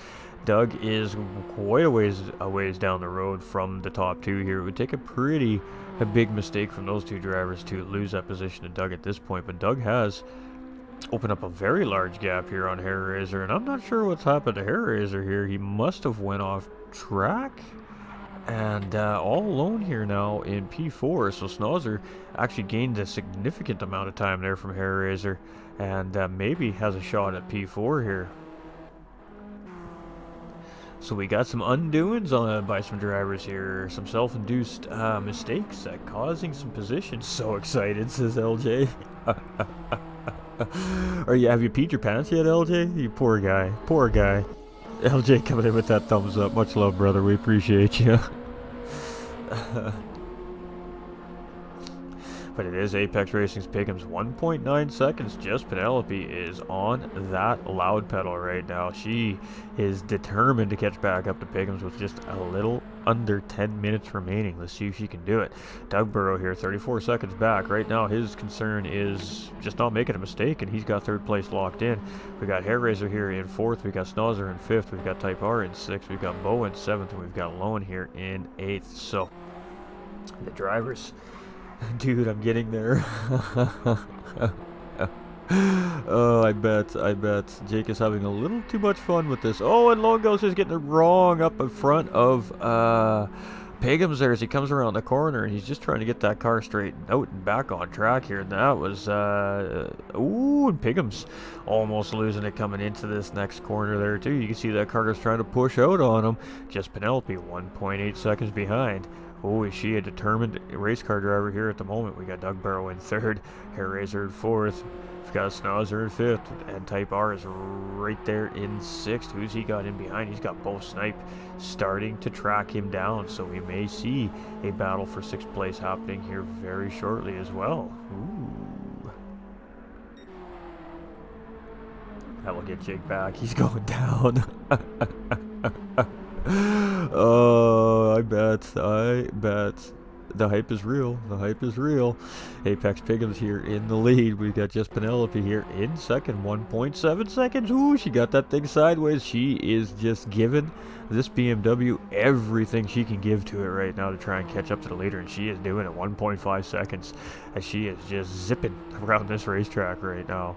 Doug is quite a ways down the road from the top two here. It would take a big mistake from those two drivers to lose that position to Doug at this point. But Doug has opened up a very large gap here on Hair Razor. And I'm not sure what's happened to Hair Razor here. He must have went off track. And all alone here now in P4, so Snozzer actually gained a significant amount of time there from Hair Razor, and maybe has a shot at P4 here. So we got some undoings by some drivers here, some self-induced mistakes causing some positions. So excited, says LJ. Have you peed your pants yet, LJ? You poor guy, poor guy. LJ coming in with that thumbs up. Much love, brother. We appreciate you. But it is Apex Racing's Pigham's 1.9 seconds. Just Penelope is on that loud pedal right now. She is determined to catch back up to Pigham's with just a little under 10 minutes remaining. Let's see if she can do it. Doug Burrow here, 34 seconds back. Right now his concern is just not making a mistake, and he's got third place locked in. We got Hair Razor here in fourth. We got Snozzer in fifth. We've got Type R in sixth. We've got Bo in seventh. And we've got Lone here in eighth. So the drivers... Dude, I'm getting there. Oh, I bet. Jake is having a little too much fun with this. Oh, and Lone Ghost is getting it wrong up in front of Pigham's there as he comes around the corner, and he's just trying to get that car straightened out and back on track here. And that was, ooh, and Pigham's almost losing it coming into this next corner there, too. You can see that car is trying to push out on him. Just Penelope, 1.8 seconds behind. Oh, is she a determined race car driver here at the moment? We got Doug Burrow in third, Hair Razor in fourth, we've got Snozzer in fifth, and Type R is right there in sixth. Who's he got in behind? He's got Bo Snipe starting to track him down, so we may see a battle for sixth place happening here very shortly as well. Ooh. That will get Jake back. He's going down. Oh, I bet. The hype is real. The hype is real. Apex Pigham's here in the lead. We've got just Penelope here in second. 1.7 seconds. Ooh, she got that thing sideways. She is just giving this BMW everything she can give to it right now to try and catch up to the leader, and she is doing it. 1.5 seconds as she is just zipping around this racetrack right now.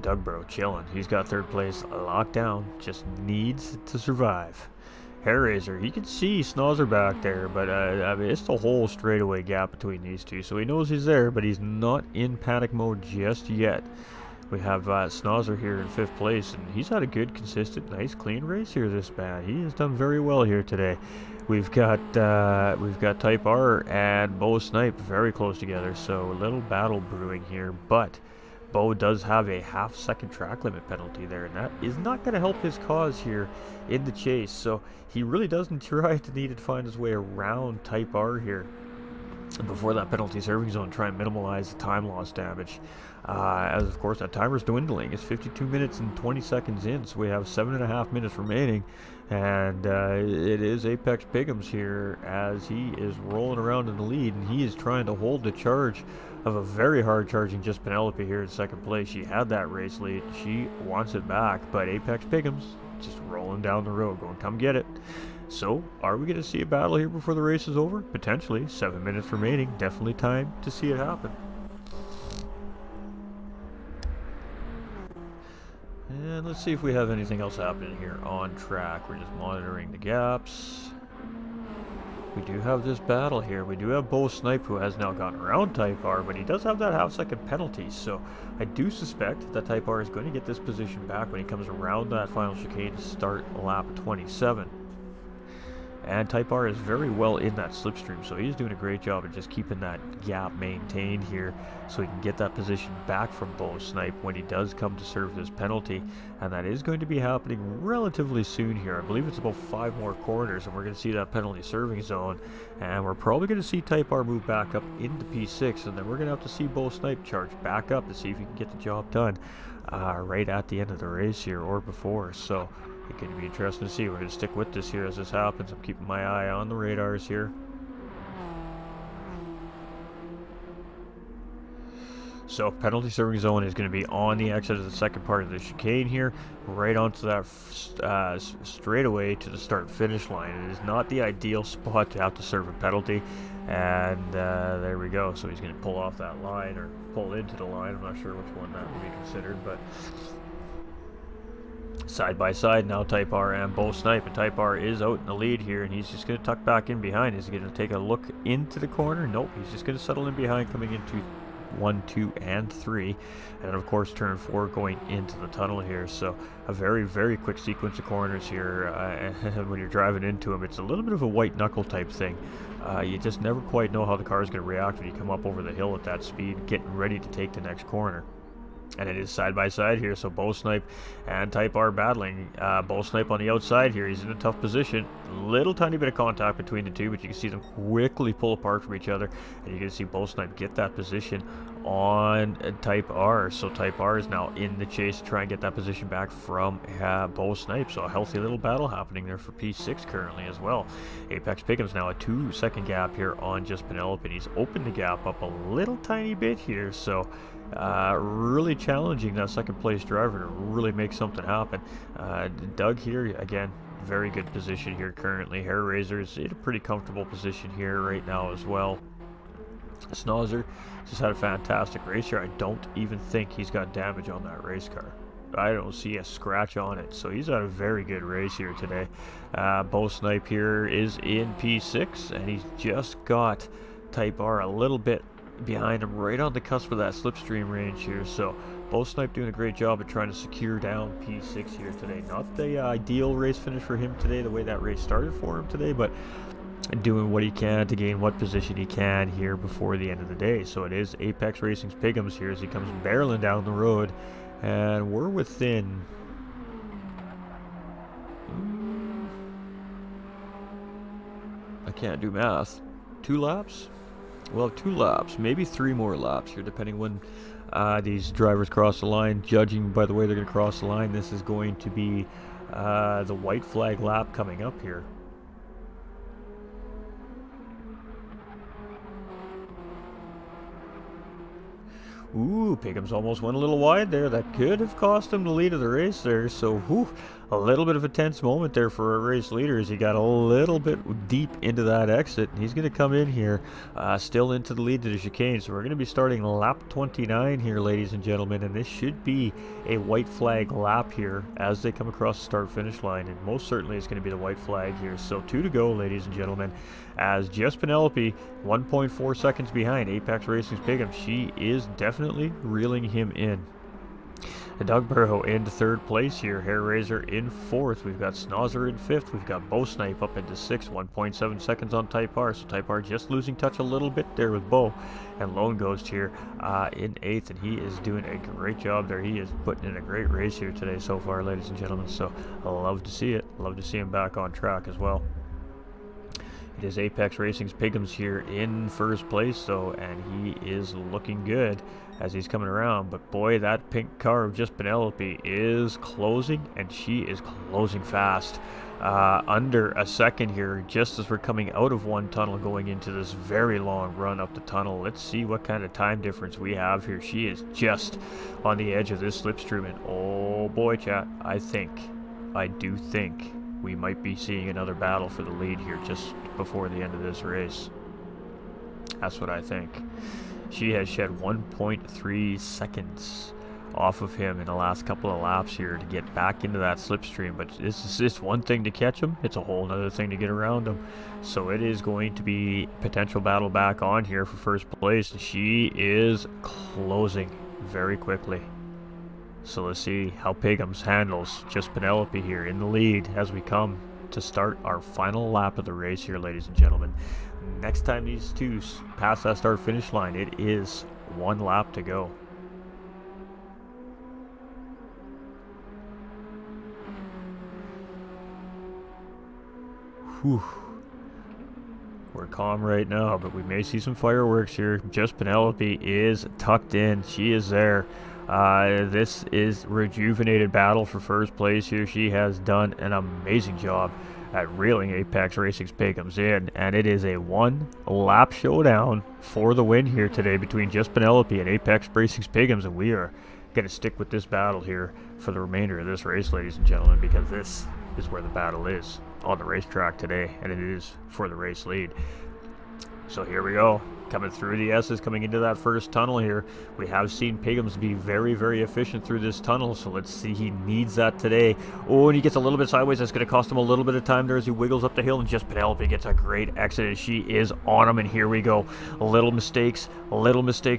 Doug Burrow chilling. He's got third place locked down. Just needs to survive. Hair Razor, he can see Snozzer back there, but I mean, it's the whole straightaway gap between these two. So he knows he's there, but he's not in panic mode just yet. We have Snozzer here in fifth place, and he's had a good, consistent, nice, clean race here. This man, he has done very well here today. We've got Type R and Bo Snipe very close together, so a little battle brewing here, but Bo does have a half-second track limit penalty there, and that is not going to help his cause here in the chase. So he really doesn't need to find his way around Type R here before that penalty serving zone, try and minimize the time loss damage. As of course that timer's dwindling. It's 52 minutes and 20 seconds in, so we have 7.5 minutes remaining, and it is Apex Pigham's here as he is rolling around in the lead, and he is trying to hold the charge of a very hard charging just Penelope here in second place. She had that race lead. She wants it back, but Apex Pigham's just rolling down the road going, come get it. So are we going to see a battle here before the race is over? Potentially. 7 minutes remaining. Definitely time to see it happen. And let's see if we have anything else happening here on track. We're just monitoring the gaps. We do have this battle here. We do have Bo Snipe, who has now gotten around Type R, but he does have that half-second penalty, so I do suspect that Type R is going to get this position back when he comes around that final chicane to start lap 27. And Type R is very well in that slipstream, so he's doing a great job of just keeping that gap maintained here so he can get that position back from Bo Snipe when he does come to serve this penalty. And that is going to be happening relatively soon here. I believe it's about 5 more corners, and we're going to see that penalty serving zone. And we're probably going to see Type R move back up into P6, and then we're going to have to see Bo Snipe charge back up to see if he can get the job done right at the end of the race here or before. So it's going to be interesting to see. We're going to stick with this here as this happens. I'm keeping my eye on the radars here. So penalty serving zone is going to be on the exit of the second part of the chicane here, right onto that straightaway to the start-finish line. It is not the ideal spot to have to serve a penalty, and there we go. So he's going to pull off that line, or pull into the line. I'm not sure which one that would be considered, but side by side now, Type R and Bo Snipe, and Type R is out in the lead here, and he's just going to tuck back in behind. Is he going to take a look into the corner? Nope, he's just going to settle in behind, coming into 1, 2, and 3, and then of course turn 4 going into the tunnel here. So a very, very quick sequence of corners here. And when you're driving into them, it's a little bit of a white knuckle type thing. You just never quite know how the car is going to react when you come up over the hill at that speed, getting ready to take the next corner. And it is side by side here, so Bo Snipe and Type R battling. Bo Snipe on the outside here, he's in a tough position. Little tiny bit of contact between the two, but you can see them quickly pull apart from each other. And you can see Bo Snipe get that position on Type R. So Type R is now in the chase to try and get that position back from Bo Snipe. So a healthy little battle happening there for P6 currently as well. Apex Pickham's now a 2-second gap here on just Penelope. He's opened the gap up a little tiny bit here, so really challenging that second place driver to really make something happen. Doug here, again, very good position here currently. Hair Razor's in a pretty comfortable position here right now as well. Snozzer just had a fantastic race here. I don't even think he's got damage on that race car. I don't see a scratch on it, so he's had a very good race here today. Bo Snipe here is in P6, and he's just got Type R a little bit behind him, right on the cusp of that slipstream range here. So Bo Snipe doing a great job of trying to secure down P6 here today. Not the ideal race finish for him today, the way that race started for him today, but doing what he can to gain what position he can here before the end of the day. So it is Apex Racing's Piggums here as he comes barreling down the road, and we're within I can't do math. 2 laps? Well, 2 laps, maybe 3 more laps here, depending when these drivers cross the line. Judging by the way they're going to cross the line, this is going to be the white flag lap coming up here. Ooh, Pickham's almost went a little wide there. That could have cost him the lead of the race there. So, a little bit of a tense moment there for a race leader as he got a little bit deep into that exit. He's going to come in here, still into the lead to the chicane. So we're going to be starting lap 29 here, ladies and gentlemen. And this should be a white flag lap here as they come across the start-finish line. And most certainly it's going to be the white flag here. So 2 to go, ladies and gentlemen. As just Penelope, 1.4 seconds behind Apex Racing's Pigham. She is definitely reeling him in. Doug Burrow into 3rd place here. Hair Razor in 4th. We've got Snozzer in 5th. We've got Bo Snipe up into 6th. 1.7 seconds on Type R. So Type R just losing touch a little bit there with Bo. And Lone Ghost here in 8th. And he is doing a great job there. He is putting in a great race here today so far, ladies and gentlemen. So I love to see it. Love to see him back on track as well. It is Apex Racing's Piggums here in 1st place, though, and he is looking good as he's coming around. But boy, that pink car of just Penelope is closing, and she is closing fast. Under a second here, just as we're coming out of one tunnel going into this very long run up the tunnel. Let's see what kind of time difference we have here. She is just on the edge of this slipstream, and oh boy, chat, I do think we might be seeing another battle for the lead here just before the end of this race. That's what I think. She has shed 1.3 seconds off of him in the last couple of laps here to get back into that slipstream, but it's one thing to catch him, it's a whole other thing to get around him. So it is going to be potential battle back on here for 1st place. She is closing very quickly. So let's see how Piggums handles just Penelope here in the lead as we come to start our final lap of the race here, ladies and gentlemen. Next time these two pass that start finish line, it is 1 lap to go. Whew. We're calm right now, but we may see some fireworks here. Just Penelope is tucked in. She is there. This is rejuvenated battle for first place here. She has done an amazing job at reeling Apex Racing's Pagums in, and it is a 1-lap showdown for the win here today between Just Penelope and Apex Racing's Pagums, and we are going to stick with this battle here for the remainder of this race, ladies and gentlemen, because this is where the battle is on the racetrack today, and it is for the race lead. So here we go, coming through the S's, coming into that first tunnel here. We have seen Pagums be very, very efficient through this tunnel, so let's see, he needs that today. Oh, and he gets a little bit sideways. That's going to cost him a little bit of time there as he wiggles up the hill, and Just Penelope gets a great exit as she is on him, and here we go. Little mistakes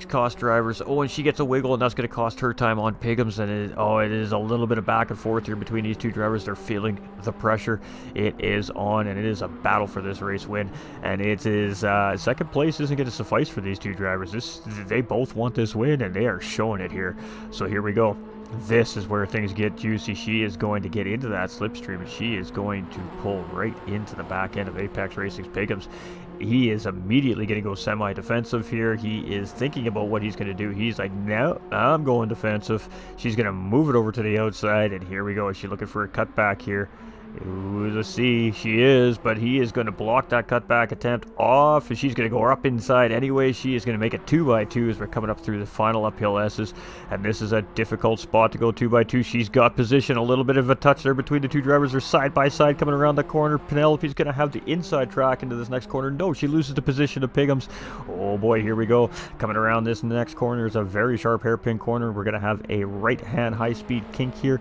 cost drivers. Oh, and she gets a wiggle, and that's going to cost her time on Pagums, and it is a little bit of back and forth here between these two drivers. They're feeling the pressure. It is on, and it is a battle for this race win, and it is second place isn't going to suffice for these two drivers. They both want this win, and they are showing it here. So here we go. This is where things get juicy. She is going to get into that slipstream, and she is going to pull right into the back end of Apex Racing's Pagums. He is immediately going to go semi-defensive here. He is thinking about what he's going to do. He's like, no, I'm going defensive. She's going to move it over to the outside, and here we go. Is she looking for a cutback here? Ooh, let's see. She is, but he is going to block that cutback attempt off, and she's going to go up inside anyway. She is going to make it 2x2 as we're coming up through the final uphill S's, and this is a difficult spot to go 2x2. She's got position, a little bit of a touch there between the two drivers. They're side by side coming around the corner. Penelope's going to have the inside track into this next corner. No, she loses the position to Pagums. Oh boy, here we go. Coming around this next corner is a very sharp hairpin corner. We're going to have a right-hand high-speed kink here,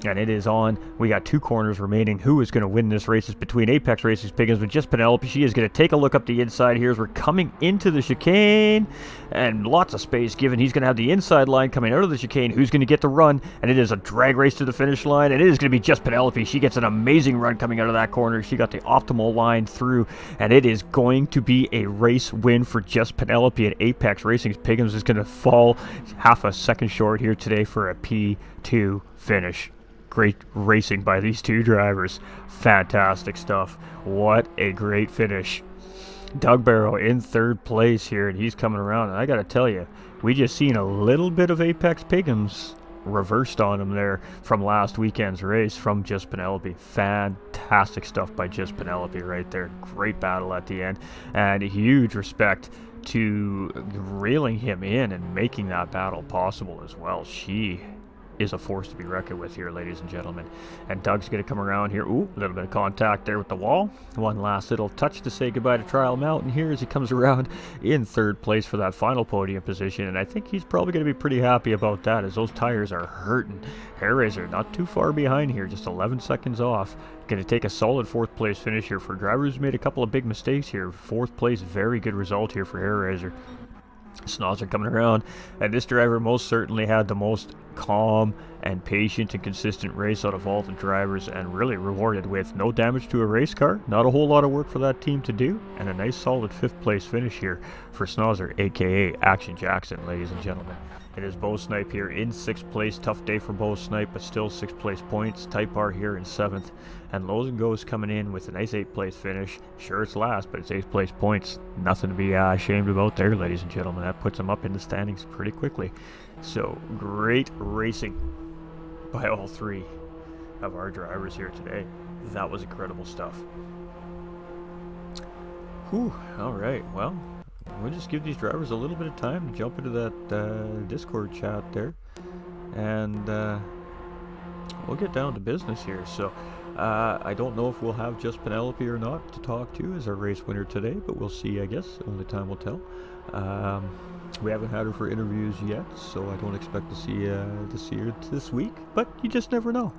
and it is on. We got 2 corners remaining. Who is going to win this race is between Apex Racing's Pagums and Just Penelope. She is going to take a look up the inside here as we're coming into the chicane, and lots of space given. He's going to have the inside line coming out of the chicane. Who's going to get the run? And it is a drag race to the finish line, and it is going to be Just Penelope. She gets an amazing run coming out of that corner. She got the optimal line through, and it is going to be a race win for Just Penelope, and Apex Racing's Pagums is going to fall half a second short here today for a P2 finish. Great racing by these two drivers. Fantastic stuff. What a great finish. Doug Barrow in 3rd place here, and he's coming around. And I got to tell you, we just seen a little bit of Apex Pagums reversed on him there from last weekend's race from Just Penelope. Fantastic stuff by Just Penelope right there. Great battle at the end, and huge respect to reeling him in and making that battle possible as well. She is a force to be reckoned with here, ladies and gentlemen. And Doug's going to come around here. Ooh, a little bit of contact there with the wall. One last little touch to say goodbye to Trial Mountain here as he comes around in 3rd place for that final podium position. And I think he's probably going to be pretty happy about that as those tires are hurting. Hairraiser not too far behind here, just 11 seconds off. Going to take a solid 4th place finish here for drivers who made a couple of big mistakes here. 4th place, very good result here for Hairraiser. Snozzer coming around, and this driver most certainly had the most calm and patient and consistent race out of all the drivers, and really rewarded with no damage to a race car, not a whole lot of work for that team to do, and a nice solid 5th place finish here for Snozzer, aka Action Jackson, ladies and gentlemen. It is Bo Snipe here in 6th place. Tough day for Bo Snipe, but still 6th place points. Type R here in 7th. And Lozen Goes coming in with a nice 8th place finish. Sure, it's last, but it's 8th place points. Nothing to be ashamed about there, ladies and gentlemen. That puts them up in the standings pretty quickly. So, great racing by all 3 of our drivers here today. That was incredible stuff. Whew, alright, well, we'll just give these drivers a little bit of time to jump into that Discord chat there, and we'll get down to business here. So I don't know if we'll have Just Penelope or not to talk to as our race winner today, but we'll see, I guess. Only time will tell. We haven't had her for interviews yet, so I don't expect to see her this week, but you just never know.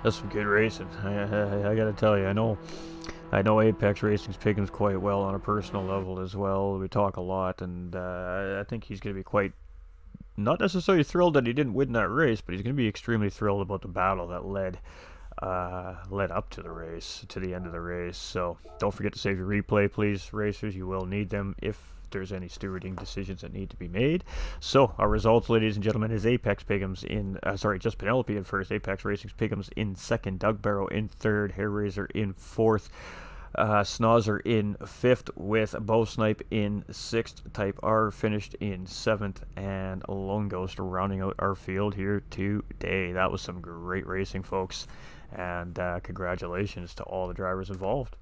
That's some good racing. I gotta tell you, I know I know Apex Racing's picking him quite well on a personal level as well. We talk a lot, and I think he's going to be quite not necessarily thrilled that he didn't win that race, but he's going to be extremely thrilled about the battle that led up to the race, to the end of the race. So don't forget to save your replay, please, racers. You will need them if there's any stewarding decisions that need to be made. So our results, ladies and gentlemen, is Apex Pigums in, just Penelope in first, Apex Racing's Pigums in second, Doug Barrow in third, Hair Razor in fourth, Snozzer in fifth, with Bow Snipe in sixth, Type R finished in seventh, and Lone Ghost rounding out our field here today. That was some great racing, folks, and congratulations to all the drivers involved.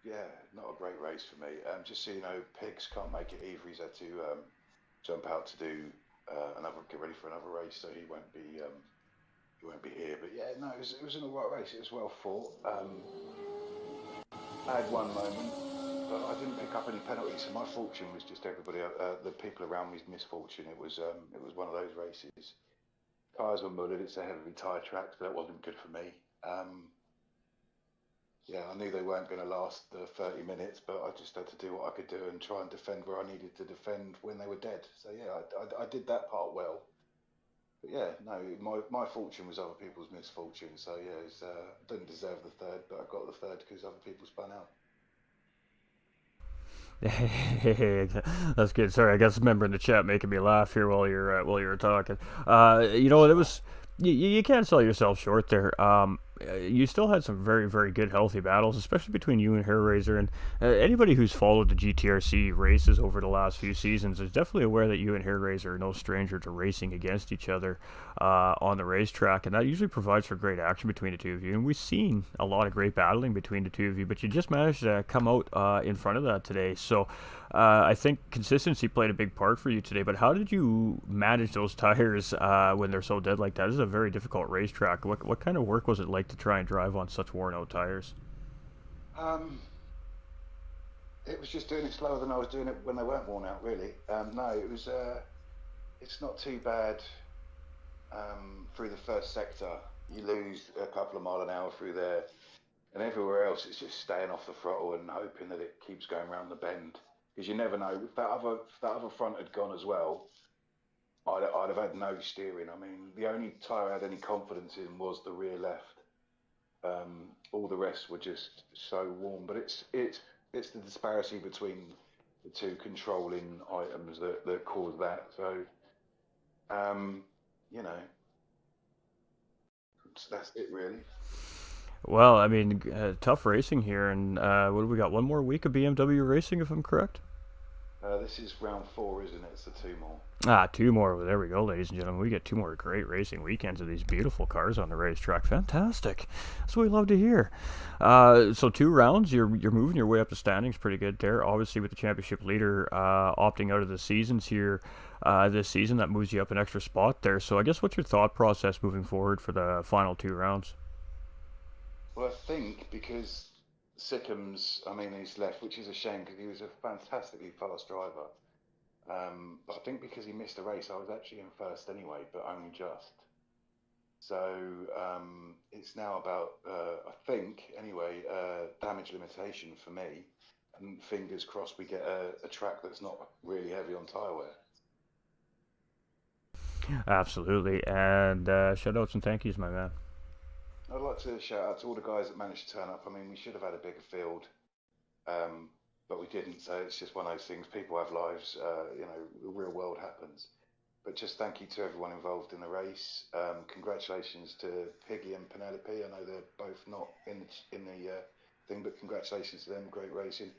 Yeah, not a great race for me. Just so you know, Pigs can't make it either. He's had to jump out to do get ready for another race, so he won't be here. But yeah, no, it was an alright race. It was well fought. I had one moment, but I didn't pick up any penalties. So my fortune was just the people around me's misfortune. It was one of those races. Tyres were mudded. It's a heavy tyre track, so that wasn't good for me. Um, yeah, I knew they weren't going to last the 30 minutes, but I just had to do what I could do and try and defend where I needed to defend when they were dead. So yeah, I did that part well. But yeah, no, my fortune was other people's misfortune. So yeah, I didn't deserve the third, but I got the third because other people spun out. Hey, that's good. Sorry, I got some member in the chat making me laugh here while you're talking. It That's all right. was you can't sell yourself short there. You still had some very very good healthy battles, especially between you and Hairraiser. And anybody who's followed the GTRC races over the last few seasons is definitely aware that you and Hairraiser are no stranger to racing against each other on the racetrack, and that usually provides for great action between the two of you. And we've seen a lot of great battling between the two of you, but you just managed to come out in front of that today. So I think consistency played a big part for you today. But how did you manage those tires when they're so dead like that? This is a very difficult racetrack. What kind of work was it like to try and drive on such worn out tires? Um, it was just doing it slower than I was doing it when they weren't worn out. Really, no, it was. It's not too bad through the first sector. You lose a couple of mile an hour through there, and everywhere else it's just staying off the throttle and hoping that it keeps going around the bend because you never know if that other front had gone as well. I'd have had no steering. I mean, the only tyre I had any confidence in was the rear left. All the rest were just so warm, but it's the disparity between the two controlling items that caused that. So um, you know, that's it really. Well, I mean, tough racing here, and what do we got? One more week of BMW racing, if I'm correct. This is round 4, isn't it? It's the 2 more. Ah, two more. There we go, ladies and gentlemen. We get two more great racing weekends of these beautiful cars on the racetrack. Fantastic. That's what we love to hear. So 2 rounds, you're moving your way up the standings pretty good there. Obviously, with the championship leader opting out of the seasons here this season, that moves you up an extra spot there. So I guess what's your thought process moving forward for the final 2 rounds? Well, I think because Sickham's, I mean, he's left, which is a shame because he was a fantastically fast driver. But I think because he missed a race, I was actually in first anyway, but only just. So it's now about, I think, anyway, damage limitation for me. And fingers crossed we get a track that's not really heavy on tyre wear. Absolutely. And shout outs and thank yous, my man. I'd like to shout out to all the guys that managed to turn up. I mean, we should have had a bigger field, um, but we didn't. So it's just one of those things. People have lives. The real world happens. But just thank you to everyone involved in the race. Congratulations to Piggy and Penelope. I know they're both not in the thing, but congratulations to them. Great racing.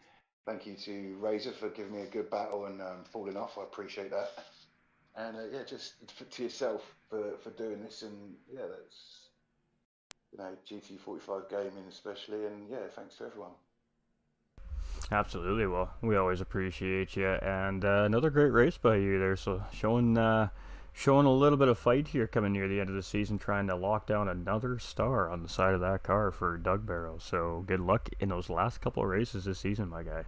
Thank you to Razor for giving me a good battle and falling off. I appreciate that. And yeah, just to yourself for doing this. And yeah, that's GT45 Gaming especially. And yeah, thanks to everyone. Absolutely. Well, we always appreciate you, and another great race by you there. So showing a little bit of fight here coming near the end of the season, trying to lock down another star on the side of that car for Doug Barrow. So good luck in those last couple of races this season, my guy.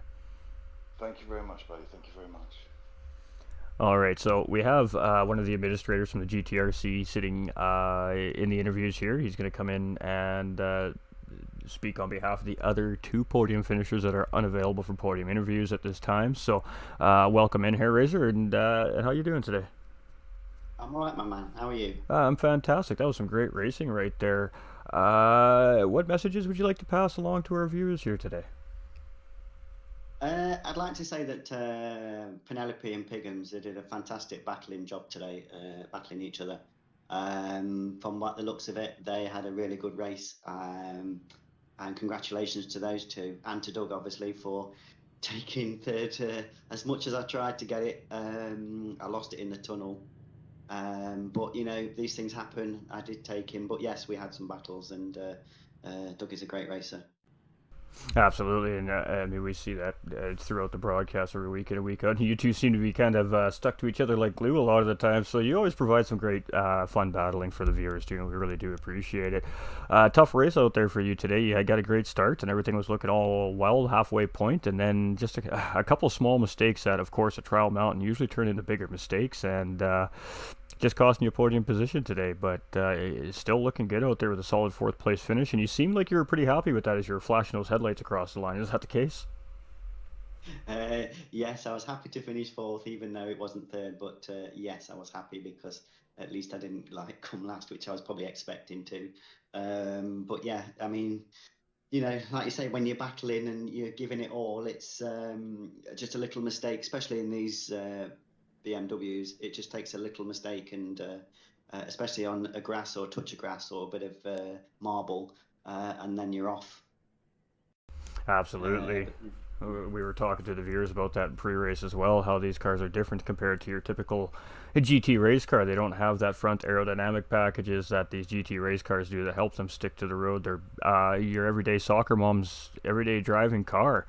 Thank you very much, buddy. Thank you very much. All right, so we have one of the administrators from the GTRC sitting in the interviews here. He's going to come in and speak on behalf of the other two podium finishers that are unavailable for podium interviews at this time. So welcome in here, Razor, and how you doing today? I'm all right, my man. How are you? I'm fantastic. That was some great racing right there. What messages would you like to pass along to our viewers here today? I'd like to say that Penelope and Piggins, they did a fantastic battling job today, battling each other. From what the looks of it, they had a really good race. And congratulations to those two, and to Doug, obviously, for taking third. As much as I tried to get it, I lost it in the tunnel. But, these things happen. I did take him. But, yes, we had some battles, and Doug is a great racer. Absolutely, and I mean we see that throughout the broadcast every week in and week out. You two seem to be kind of stuck to each other like glue a lot of the time, so you always provide some great fun battling for the viewers too, and we really do appreciate it. Tough race out there for you today. You got a great start, and everything was looking all well halfway point, and then just a couple small mistakes that, of course, a trial mountain usually turn into bigger mistakes, and just costing you a podium position today, but it's still looking good out there with a solid fourth place finish. And you seemed like you were pretty happy with that as you were flashing those headlights across the line. Is that the case? Yes, I was happy to finish fourth, even though it wasn't third. But yes, I was happy because at least I didn't come last, which I was probably expecting to. But yeah, I mean, like you say, when you're battling and you're giving it all, it's just a little mistake, especially in these BMWs. It just takes a little mistake, and especially on a grass or touch of grass or a bit of marble, and then you're off. Absolutely. We were talking to the viewers about that in pre-race as well, how these cars are different compared to your typical GT race car. They don't have that front aerodynamic packages that these GT race cars do that help them stick to the road. They're your everyday soccer mom's everyday driving car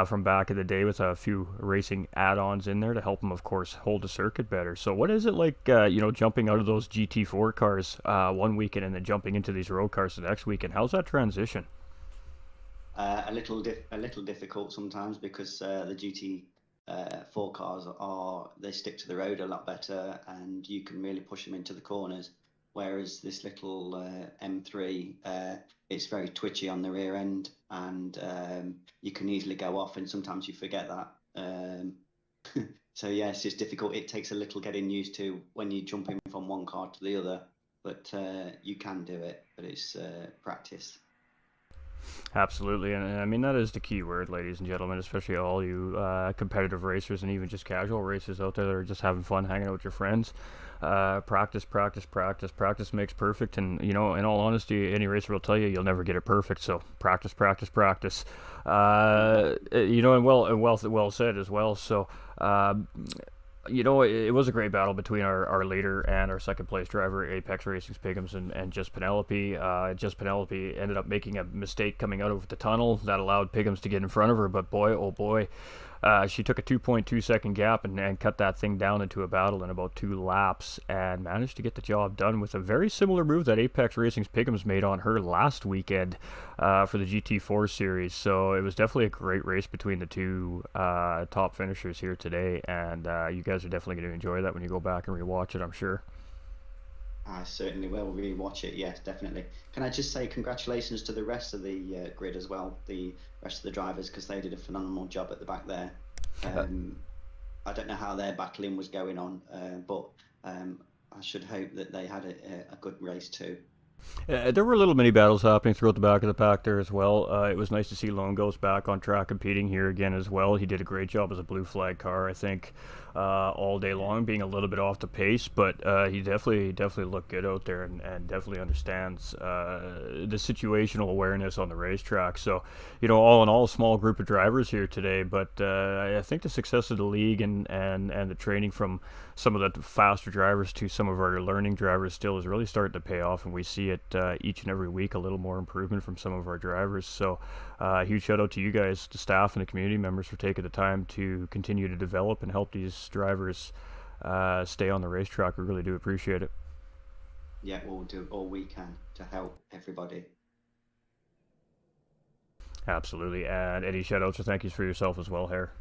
from back in the day, with a few racing add-ons in there to help them, of course, hold the circuit better. So what is it like, jumping out of those GT4 cars one weekend and then jumping into these road cars the next weekend? How's that transition? A little difficult sometimes because the GT4 cars they stick to the road a lot better, and you can really push them into the corners. Whereas this little M3, it's very twitchy on the rear end, and you can easily go off, and sometimes you forget that. So yeah, it's just difficult. It takes a little getting used to when you're jumping from one car to the other, but you can do it. But it's practice. Absolutely, and I mean that is the key word, ladies and gentlemen, especially all you competitive racers and even just casual racers out there that are just having fun hanging out with your friends. Practice, practice, practice. Practice makes perfect, and you know, in all honesty, any racer will tell you you'll never get it perfect. So practice, practice, practice. You know, and well said as well. So. You know, it was a great battle between our leader and our second place driver, Apex Racing's Piggums, and just Penelope. Just Penelope ended up making a mistake coming out of the tunnel that allowed Piggums to get in front of her, but boy, oh boy, she took a 2.2 second gap and cut that thing down into a battle in about 2 laps and managed to get the job done with a very similar move that Apex Racing's Piggums made on her last weekend for the GT4 series. So it was definitely a great race between the two top finishers here today, and you guys are definitely going to enjoy that when you go back and rewatch it, I'm sure. I certainly will rewatch it. Yes, definitely. Can I just say congratulations to the rest of the grid as well, the rest of the drivers, because they did a phenomenal job at the back there. I don't know how their battling was going on, but I should hope that they had a good race too. There were little mini battles happening throughout the back of the pack there as well. It was nice to see Lone Ghost back on track competing here again as well. He did a great job as a blue flag car, I think, all day long, being a little bit off the pace, but he definitely looked good out there and definitely understands the situational awareness on the racetrack. So, you know, all in all, a small group of drivers here today, but I think the success of the league and the training from some of the faster drivers to some of our learning drivers still is really starting to pay off, and we see it each and every week, a little more improvement from some of our drivers. So huge shout out to you guys, the staff and the community members, for taking the time to continue to develop and help these drivers stay on the racetrack. We really do appreciate it. Yeah, we'll do all we can to help everybody. Absolutely. And any shout outs or thank yous for yourself as well, Hare?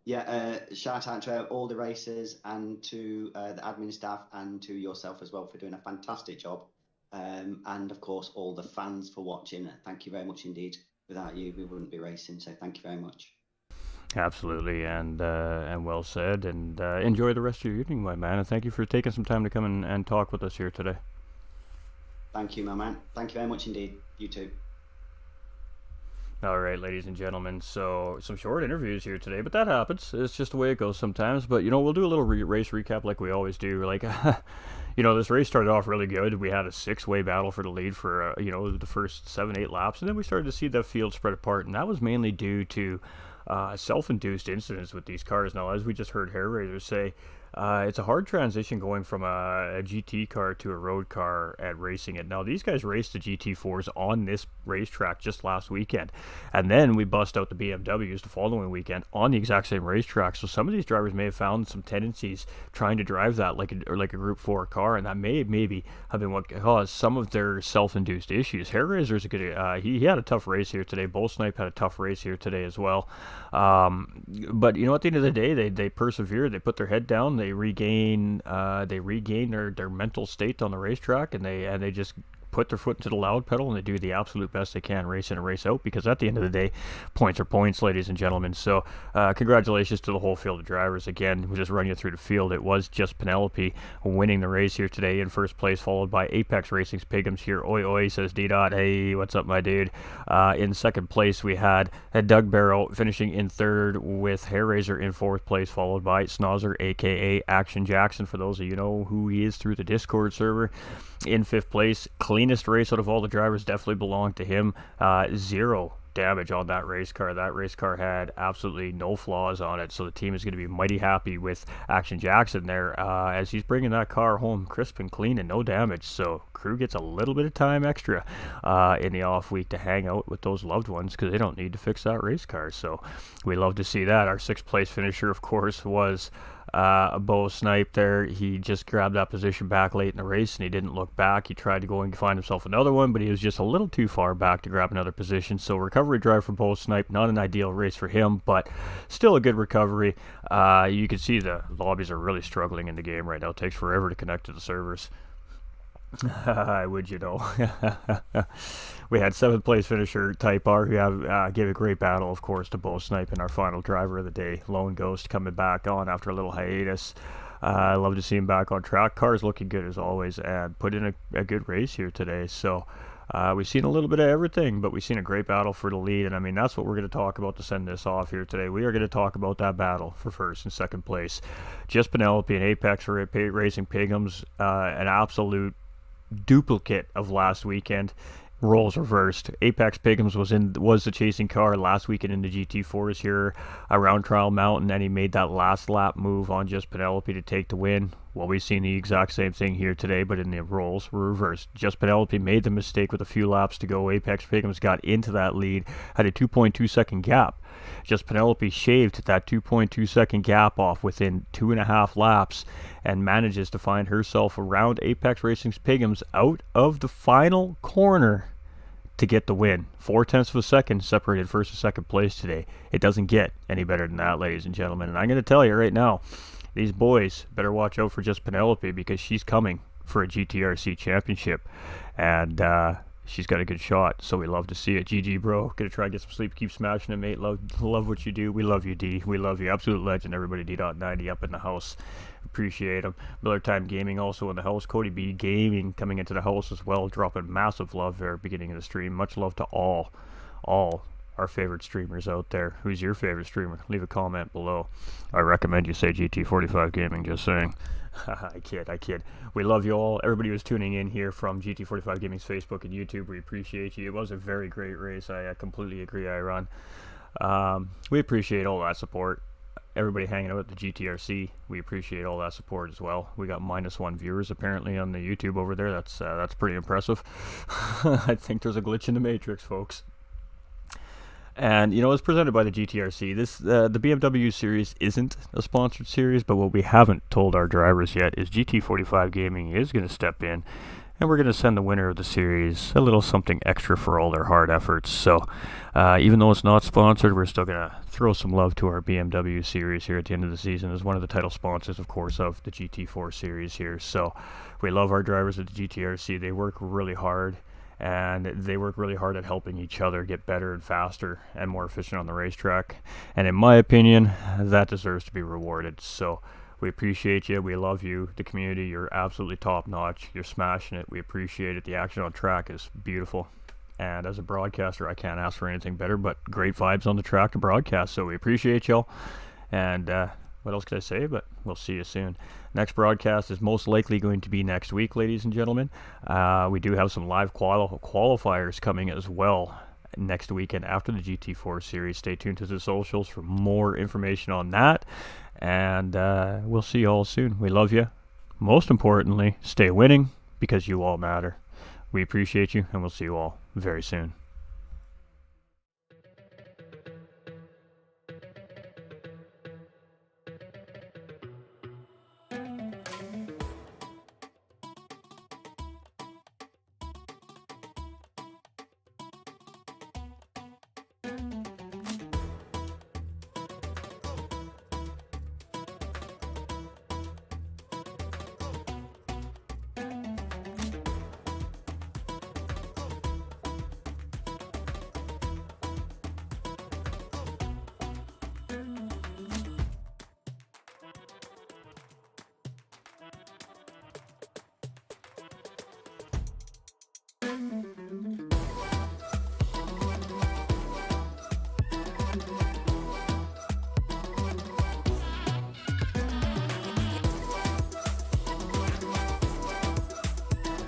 Yeah, shout out to all the racers and to the admin staff and to yourself as well for doing a fantastic job. And of course, all the fans for watching. Thank you very much indeed. Without you, we wouldn't be racing. So thank you very much. Absolutely, and well said. And enjoy the rest of your evening, my man. And thank you for taking some time to come and talk with us here today. Thank you, my man. Thank you very much indeed. You too. All right, ladies and gentlemen, so some short interviews here today, but that happens. It's just the way it goes sometimes. But, you know, we'll do a little race recap like we always do. Like, you know, this race started off really good. We had a 6-way battle for the lead for, you know, the first 7-8 laps. And then we started to see the field spread apart. And that was mainly due to self-induced incidents with these cars. Now, as we just heard Hair Raiser say, it's a hard transition going from a GT car to a road car and racing it. Now, these guys raced the GT4s on this racetrack just last weekend, and then we bust out the BMWs the following weekend on the exact same racetrack. So some of these drivers may have found some tendencies trying to drive that like a Group 4 car, and that may maybe have been what caused some of their self-induced issues. Hair Razor's a good. He had a tough race here today. Bull Snipe had a tough race here today as well. But you know, at the end of the day, they persevere. They put their head down. They regain their mental state on the racetrack, and they just put their foot into the loud pedal, and they do the absolute best they can, race in and race out, because at the end of the day, points are points, ladies and gentlemen. So congratulations to the whole field of drivers. Again, we'll just run you through the field. It was just Penelope winning the race here today in first place, followed by Apex Racing's Piggums here. Oi, oi, says D-Dot. Hey, what's up, my dude? In second place, we had Doug Barrow finishing in third, with Hair Razor in fourth place, followed by Snozzer, a.k.a. Action Jackson, for those of you know who he is through the Discord server. In fifth place, cleanest race out of all the drivers, definitely belonged to him. 0 damage on that race car. That race car had absolutely no flaws on it, so the team is going to be mighty happy with Action Jackson there, as he's bringing that car home crisp and clean and no damage. So crew gets a little bit of time extra in the off week to hang out with those loved ones, because they don't need to fix that race car. So we love to see that. Our sixth place finisher, of course, was a Bo Snipe there. He just grabbed that position back late in the race, and he didn't look back. He tried to go and find himself another one, but he was just a little too far back to grab another position. So recovery drive for Bo Snipe. Not an ideal race for him, but still a good recovery. You can see the lobbies are really struggling in the game right now. It takes forever to connect to the servers. Would you know? We had 7th place finisher Type R, who gave a great battle, of course, to Bo Snipe, and our final driver of the day, Lone Ghost, coming back on after a little hiatus. I love to see him back on track. Car's looking good as always, and put in a good race here today. So We've seen a little bit of everything, but we've seen a great battle for the lead, and I mean, that's what we're going to talk about to send this off here today. We are going to talk about that battle for first and second place. Just Penelope and Apex Racing Pigums, an absolute duplicate of last weekend. Roles reversed. Apex Pigums was the chasing car last weekend in the GT4s here around Trial Mountain, and he made that last lap move on Just Penelope to take the win. Well, we've seen the exact same thing here today, but in the roles were reversed. Just Penelope made the mistake with a few laps to go. Apex Pigums got into that lead, had a 2.2 second gap. Just Penelope shaved that 2.2 second gap off within 2.5 laps and manages to find herself around Apex Racing's Pigums out of the final corner to get the win. 0.4 of a second separated first and second place today. It doesn't get any better than that, ladies and gentlemen. And I'm going to tell you right now, these boys better watch out for Just Penelope, because she's coming for a GTRC championship. And she's got a good shot, so we love to see it. GG, bro. Gonna try and get some sleep. Keep smashing it, mate. Love what you do. We love you, D. We love you. Absolute legend. Everybody, D.90 up in the house. Appreciate him. Miller Time Gaming also in the house. Cody B Gaming coming into the house as well. Dropping massive love there at the beginning of the stream. Much love to all our favorite streamers out there. Who's your favorite streamer? Leave a comment below. I recommend you say GT45 Gaming, just saying. I kid. We love you all. Everybody who's tuning in here from GT45 Gaming's Facebook and YouTube, we appreciate you. It was a very great race. I completely agree, Iron. We appreciate all that support. Everybody hanging out at the GTRC, we appreciate all that support as well. We got -1 viewers apparently on the YouTube over there. That's pretty impressive. I think there's a glitch in the matrix, folks. And, you know, it's presented by the GTRC. The BMW series isn't a sponsored series, but what we haven't told our drivers yet is GT45 Gaming is going to step in, and we're going to send the winner of the series a little something extra for all their hard efforts. So, even though it's not sponsored, we're still going to throw some love to our BMW series here at the end of the season as one of the title sponsors, of course, of the GT4 series here. So, we love our drivers at the GTRC. They work really hard. And they work really hard at helping each other get better and faster and more efficient on the racetrack. And in my opinion, that deserves to be rewarded. So we appreciate you. We love you. The community, you're absolutely top notch. You're smashing it. We appreciate it. The action on track is beautiful. And as a broadcaster, I can't ask for anything better but great vibes on the track to broadcast. So we appreciate y'all. And what else could I say? But we'll see you soon. Next broadcast is most likely going to be next week, ladies and gentlemen. We do have some live qualifiers coming as well next weekend after the GT4 series. Stay tuned to the socials for more information on that. And we'll see you all soon. We love you. Most importantly, stay winning, because you all matter. We appreciate you, and we'll see you all very soon.